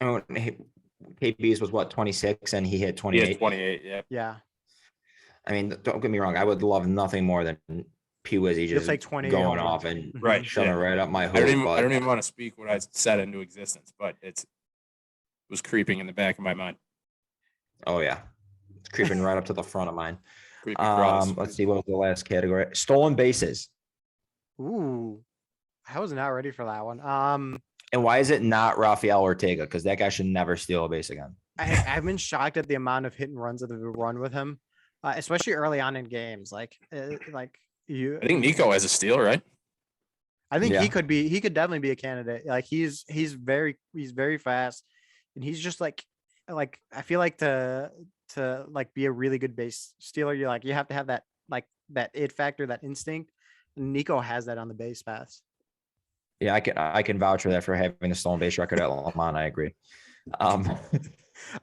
Oh, KB's was what, 26, and he hit He had 28. 28. Yeah. Yeah, I mean, don't get me wrong. I would love nothing more than P. Wizzy He'll just take 20 going home off runs. and Right. shoving yeah. right up my I hoop. don't even want to speak what I said into existence, but it was creeping in the back of my mind. Oh yeah, it's creeping right up to the front of mine. Creepy crawls. Let's see, what was the last category? Stolen bases. Ooh, I was not ready for that one. And why is it not Rafael Ortega? Because that guy should never steal a base again. I've been shocked at the amount of hit and runs that have been run with him, especially early on in games. Like you. I think Nico has a steal, right? I think Yeah. he could definitely be a candidate. Like he's very fast, and he's just like I feel like to like be a really good base stealer, you have to have that it factor, that instinct. Nico has that on the base paths. Yeah, I can vouch for that for having a stolen base record at Lamont. I agree.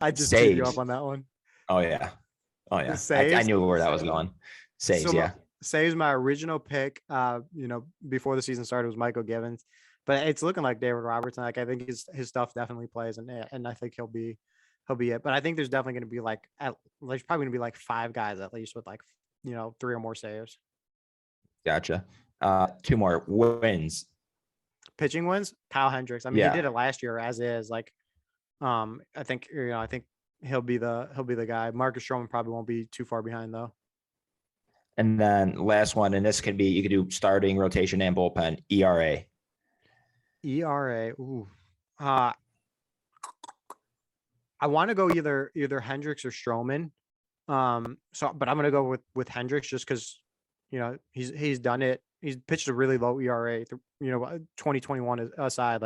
I just gave you saves. up on that one. Oh yeah. I Saves. knew where that was going. Saves, So yeah. Saves my original pick. Before the season started was Michael Givens. but it's looking like David Robertson. Like I think his stuff definitely plays, and I think he'll be it. But I think there's definitely going to be there's probably going to be like 5 guys at least with 3 or more saves. Gotcha. 2 more wins. Pitching wins. Kyle Hendricks. I mean, he did it last year as is. I think I think he'll be the guy. Marcus Stroman probably won't be too far behind though. And then last one, and this can be, you could do starting, rotation, and bullpen. ERA. Ooh. I want to go either Hendricks or Stroman. But I'm gonna go with Hendricks just because he's done it. He's pitched a really low ERA. 2021 aside,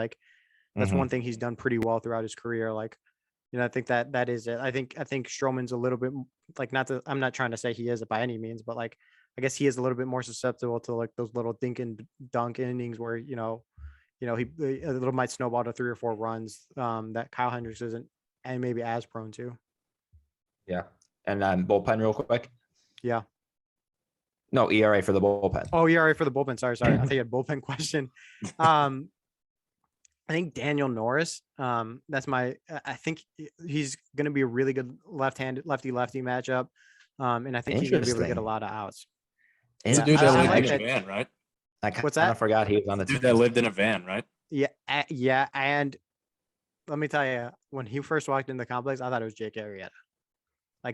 that's one thing he's done pretty well throughout his career. I think that is it. I think Stroman's a little bit I'm not trying to say he is it by any means, but I guess he is a little bit more susceptible to those little dink and dunk innings where he a little might snowball to 3 or 4 runs that Kyle Hendricks isn't and maybe as prone to. Yeah. And then bullpen real quick. Yeah. No, ERA for the bullpen. Oh, ERA for the bullpen. Sorry. I think you had bullpen question. I think Daniel Norris. That's I think he's going to be a really good lefty-lefty matchup. And I think he's going to be able to get a lot of outs. It's a dude that lived in a van, right? What's that? I forgot he was on the dude that lived in a van, right? Yeah. Yeah. And let me tell you, when he first walked in the complex, I thought it was Jake Arrieta.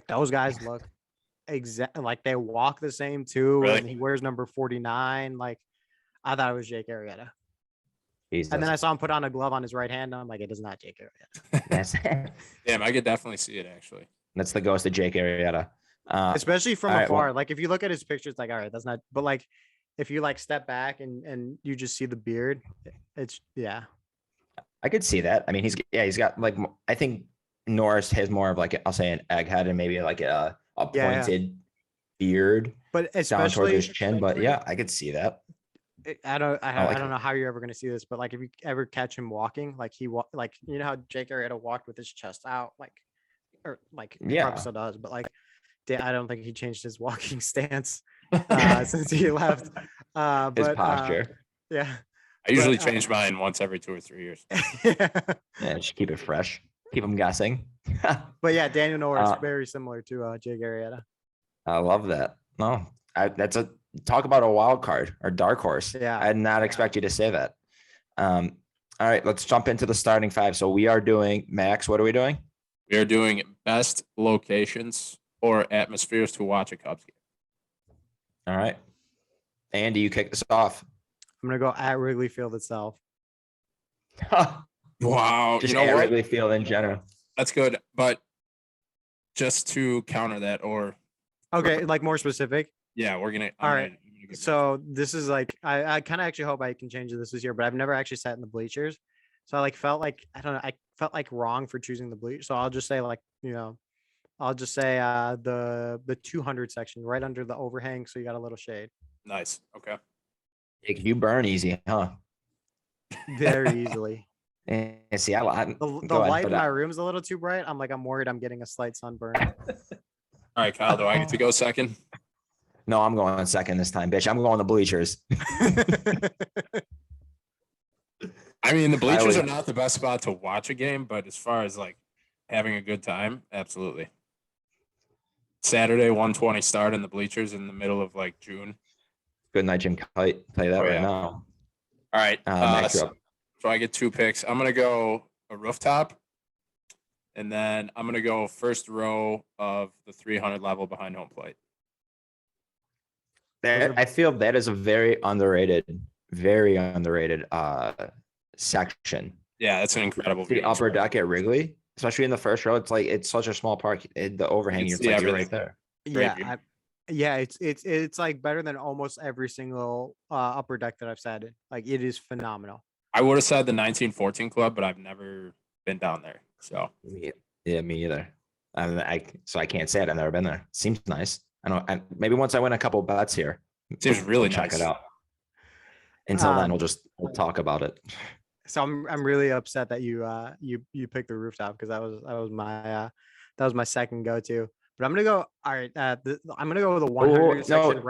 Those guys look they walk the same too. Really? And he wears number 49. I thought it was Jake Arrieta. And then I saw him put on a glove on his right hand. And I'm like, it is not Jake Arrieta. Damn, I could definitely see it actually. That's the ghost of Jake Arrieta. Especially from afar. If you look at his picture, it's all right, that's not. But if you step back and you just see the beard, it's I could see that. I mean, he's got I think Norris has more of I'll say an egghead and maybe a pointed beard, but especially down towards his chin. But yeah, I could see that. I don't know how you're ever going to see this, but if you ever catch him walking, how Jake Arrieta walked with his chest out, probably still does, but I don't think he changed his walking stance since he left. His posture. Yeah. I usually change mine once every 2 or 3 years. Yeah, just keep it fresh. Keep them guessing. But yeah, Daniel Norris very similar to Jake Arrieta. I love that. No, that's talk about a wild card or dark horse. Yeah, I did not expect you to say that. All right, let's jump into the starting 5. So we are doing Max. What are we doing? We are doing best locations or atmospheres to watch a Cubs game. All right, Andy, you kick this off. I'm gonna go at Wrigley Field itself. Wow, just at Wrigley Field in general. That's good, but just to counter that, or okay, more specific. Yeah, we're gonna. All right. So this is I kind of actually hope I can change this year, but I've never actually sat in the bleachers. So I felt I don't know, I felt wrong for choosing the bleachers. So I'll just say I'll just say the 200 section right under the overhang, so you got a little shade. Nice. Okay. You burn easy, huh? Very easily. And see, the light in my room's a little too bright. I'm worried I'm getting a slight sunburn. All right, Kyle, do I get to go second? No, I'm going second this time, bitch. I'm going to bleachers. I mean, the bleachers are not the best spot to watch a game, but as far as having a good time, absolutely. Saturday, 1:20 start in the bleachers in the middle of June. Good night, Jim Kite. Play that right now. All right. So I get 2 picks. I'm going to go a rooftop, and then I'm going to go first row of the 300 level behind home plate. I feel that is a very underrated section. Yeah, that's an incredible view. The upper deck at Wrigley, especially in the first row, it's such a small park. The overhang, you're right there. Yeah, it's better than almost every single upper deck that I've sat in. It is phenomenal. I would have said the 1914 club, but I've never been down there. So yeah, me either. So I can't say it. I've never been there. Seems nice. I know. Maybe once I win a couple bets here, it seems really nice. Check it out. Until then, we'll talk about it. So I'm really upset that you picked the rooftop, because that was my second go-to. But I'm gonna go. All right, I'm gonna go with the 100 section.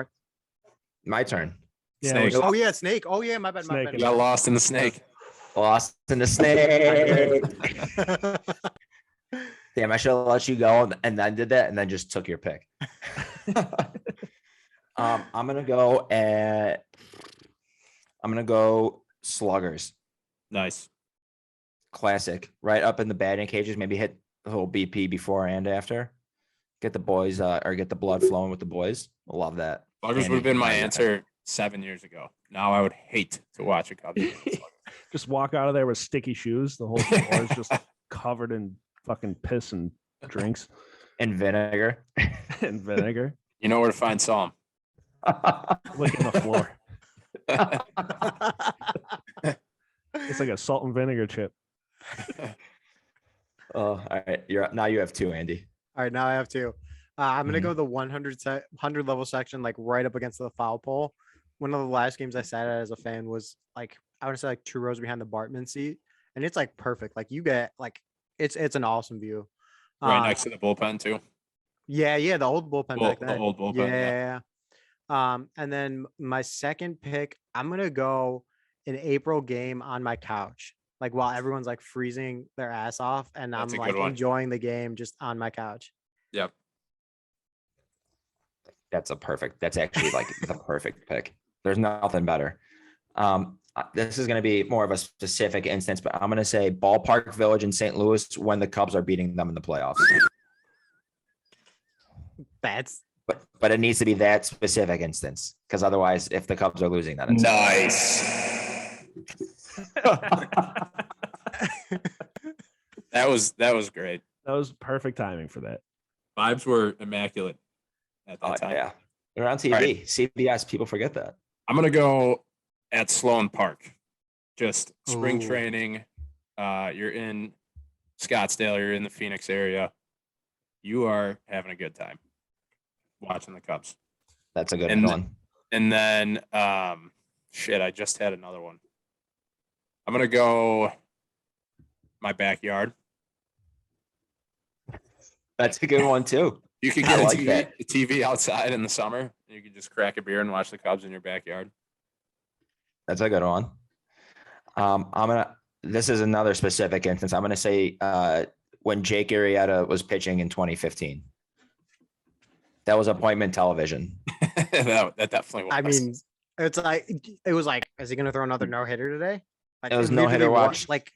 My turn. Yeah, Snake. Oh yeah, snake. Oh yeah, my bad. My Snake. bad. You got lost in the snake. Lost in the snake. Damn, I should have let you go and then did that and then just took your pick. I'm gonna go Sluggers. Nice. Classic. Right up in the batting cages. Maybe hit the whole BP before and after. Get the boys or get the blood flowing with the boys. I love that. Sluggers would have been my answer 7 years ago. Now I would hate to watch a Cubs game. Just walk out of there with sticky shoes. The whole floor is just covered in fucking piss and drinks And vinegar. and vinegar. You know where to find some. Licking the floor. It's like a salt and vinegar chip. Oh, all right. Now you have 2, Andy. All right, now I have 2. I'm gonna go the 100 level section, like right up against the foul pole. One of the last games I sat at as a fan was like, I would say like 2 rows behind the Bartman seat, and it's like perfect. Like you get like it's an awesome view. Right next to the bullpen too. Yeah, the old bullpen back then. The old bullpen. Yeah. And then my second pick, I'm gonna go an April game on my couch, like while everyone's like freezing their ass off, and That's I'm a good like one. enjoying the game just on my couch. Yep. That's actually like the perfect pick. There's nothing better. This is going to be more of a specific instance, but I'm going to say Ballpark Village in St. Louis when the Cubs are beating them in the playoffs. That's But it needs to be that specific instance because otherwise, if the Cubs are losing, then it's Nice. That was great. That was perfect timing for that. Vibes were immaculate at that Oh, time. yeah. They're on TV, right. CBS. People forget that. I'm gonna go at Sloan Park. Just spring Ooh. training. You're in Scottsdale. You're in the Phoenix area. You are having a good time watching the Cubs. That's a good And one. And then, shit, I just had another one. I'm gonna go my backyard. That's a good one too. You could I get like a that. TV outside in the summer. You could just crack a beer and watch the Cubs in your backyard. That's a good one. This is another specific instance. I'm gonna say when Jake Arrieta was pitching in 2015. That was appointment television. that definitely was. I mean, it was like, is he gonna throw another no hitter today? Like It was literally no-hitter watch. Like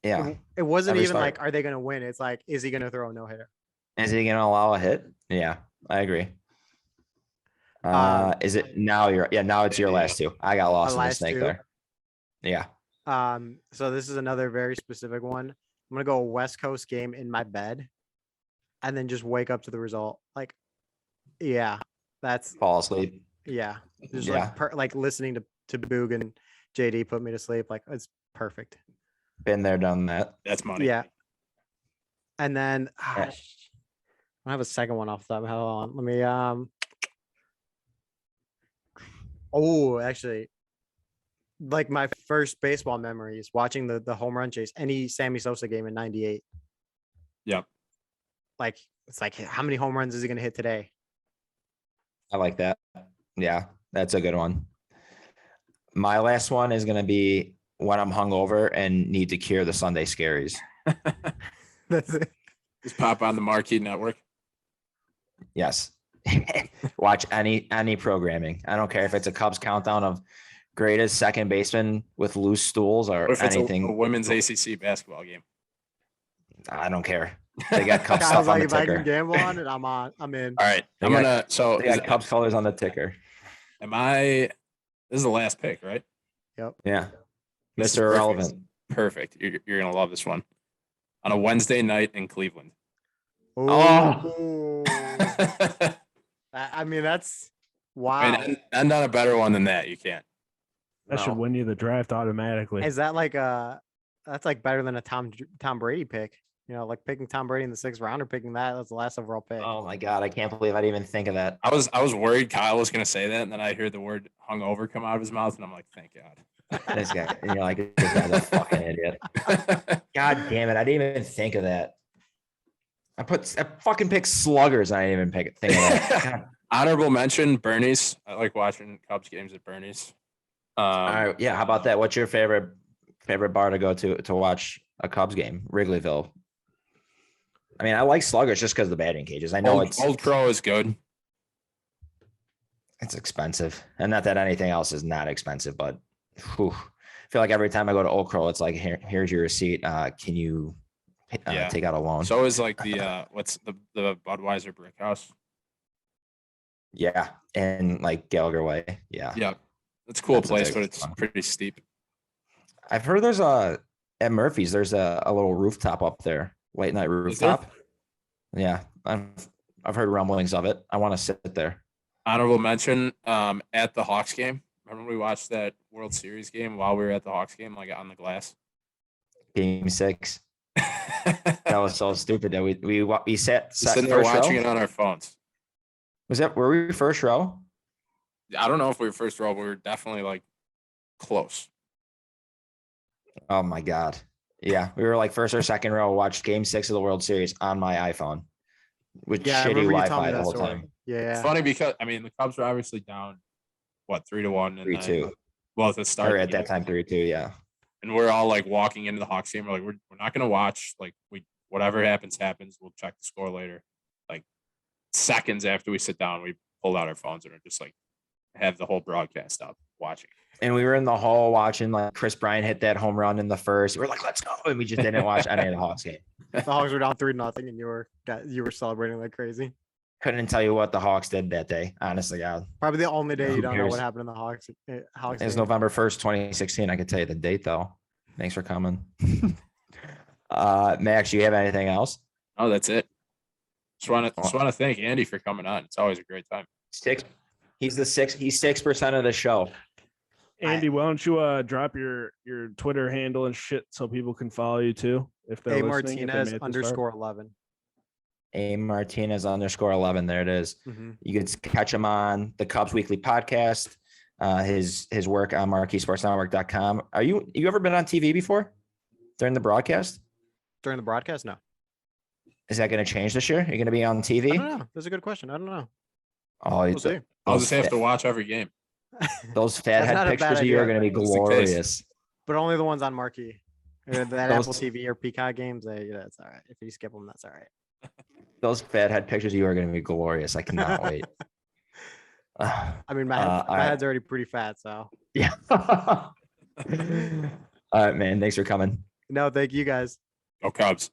Yeah. it wasn't Every even start. like, are they gonna win? It's like, is he gonna throw a no hitter? Is he gonna allow a hit? Yeah, I agree. Is it now now it's your last 2. I got lost in the last snake 2? there. Yeah. So this is another very specific one. I'm gonna go a West Coast game in my bed, and then just wake up to the result. Like, yeah, that's Fall asleep. yeah. Just Yeah. like listening to Boog and JD put me to sleep. Like it's perfect. Been there, done that. That's money. Yeah. And then Yeah. I have a second one off the top. Hold on. Let me oh, actually, like my first baseball memories watching the home run chase, any Sammy Sosa game in '98. Yep. Like it's like, how many home runs is he gonna hit today? I like that. Yeah, that's a good one. My last one is gonna be when I'm hungover and need to cure the Sunday scaries. That's it. Just pop on the Marquee Network. Yes. Watch any programming. I don't care if it's a Cubs countdown of greatest second baseman with loose stools or What if it's anything. a women's ACC basketball game? I don't care. They got Cubs I stuff was on like, the if I can ticker. gamble on it, I'm in. All right. They I'm got- gonna. So They got Cubs colors on the ticker. this is the last pick, right? Yeah. This is Mr. perfect. Irrelevant. Perfect. You're gonna love this one. On a Wednesday night in Cleveland. Oh, I mean, that's wow. And end on a better one than that. You can't. That should No. win you the draft automatically. Is that like that's like better than a Tom Brady pick? You know, like picking Tom Brady in the 6th round or picking that's the last overall pick. Oh my God. I can't believe I didn't even think of that. I was worried Kyle was gonna say that, and then I heard the word hungover come out of his mouth, and I'm like, thank God. This guy. And you're like, this guy's a fucking idiot. God damn it. I didn't even think of that. I fucking picked Sluggers and I didn't even think of that. God Honorable mention, Bernie's. I like watching Cubs games at Bernie's. All right, yeah. How about that? What's your favorite bar to go to watch a Cubs game? Wrigleyville. I mean, I like Sluggers just because of the batting cages. I know Old Crow is good. It's expensive, and not that anything else is not expensive, but whew, I feel like every time I go to Old Crow, it's like, here's your receipt. Can you take out a loan? So is like the what's the Budweiser Brick House? Yeah, and like Gallagher Way. Yeah. Yeah, it's a cool That's place, big but it's one. pretty steep. I've heard there's at Murphy's, there's a little rooftop up there, late night Is there? rooftop. Yeah, I've heard rumblings of it. I want to sit there. Honorable mention, at the Hawks game. Remember we watched that World Series game while we were at the Hawks game, like on the glass. Game 6. That was so stupid that we sat Sitting there first watching row. it on our phones. Were we first row? I don't know if we were first row, but we were definitely like close. Oh my God. Yeah, we were like first or second row. Watched Game 6 of the World Series on my iPhone with Yeah, I shitty remember you telling Wi-Fi me the that whole story. time. Yeah. It's funny because I mean the Cubs were obviously down, 3-1, and 3-2. Well, at the start Or of at the that game. time, 3-2. Yeah. And we're all like walking into the Hawks game. We're like, we're not gonna watch. Like whatever happens. We'll check the score later. Like seconds after we sit down, we pulled out our phones and are just like have the whole broadcast up watching. And we were in the hall watching like Chris Bryant hit that home run in the first. We're like, let's go. And we just didn't watch any of the Hawks game. The Hawks were down 3-0, and you were celebrating like crazy. Couldn't tell you what the Hawks did that day. Honestly, God. Probably the only day Who you don't know cares? what happened in the Hawks. Hawks It's game. November 1st, 2016. I can tell you the date though. Thanks for coming. Max, you have anything else? Oh, that's it. Just want to thank Andy for coming on. It's always a great time. He's 6% of the show. Andy, why don't you drop your Twitter handle and shit so people can follow you too if they're A listening. if they Martinez made it this far? _11. A Martinez _11. There it is. Mm-hmm. You can catch him on the Cubs Weekly podcast. His work on Marquee Sports Network.com. You ever been on TV before during the broadcast? During the broadcast? No. Is that going to change this year? You're going to be on I TV? don't know. That's a good question. I don't know. Oh, We'll see. I'll just have to watch every game. those That's not fathead a pictures bad of you are idea. going to be Just in case. glorious. But only the ones on Marquee. That Those- Apple TV or Peacock games, that's all right. If you skip them, that's all right. Those fathead pictures of you are going to be glorious. I cannot wait. I mean, my all right. head's already pretty fat, so. Yeah. All right, man. Thanks for coming. No, thank you guys. Go Cubs.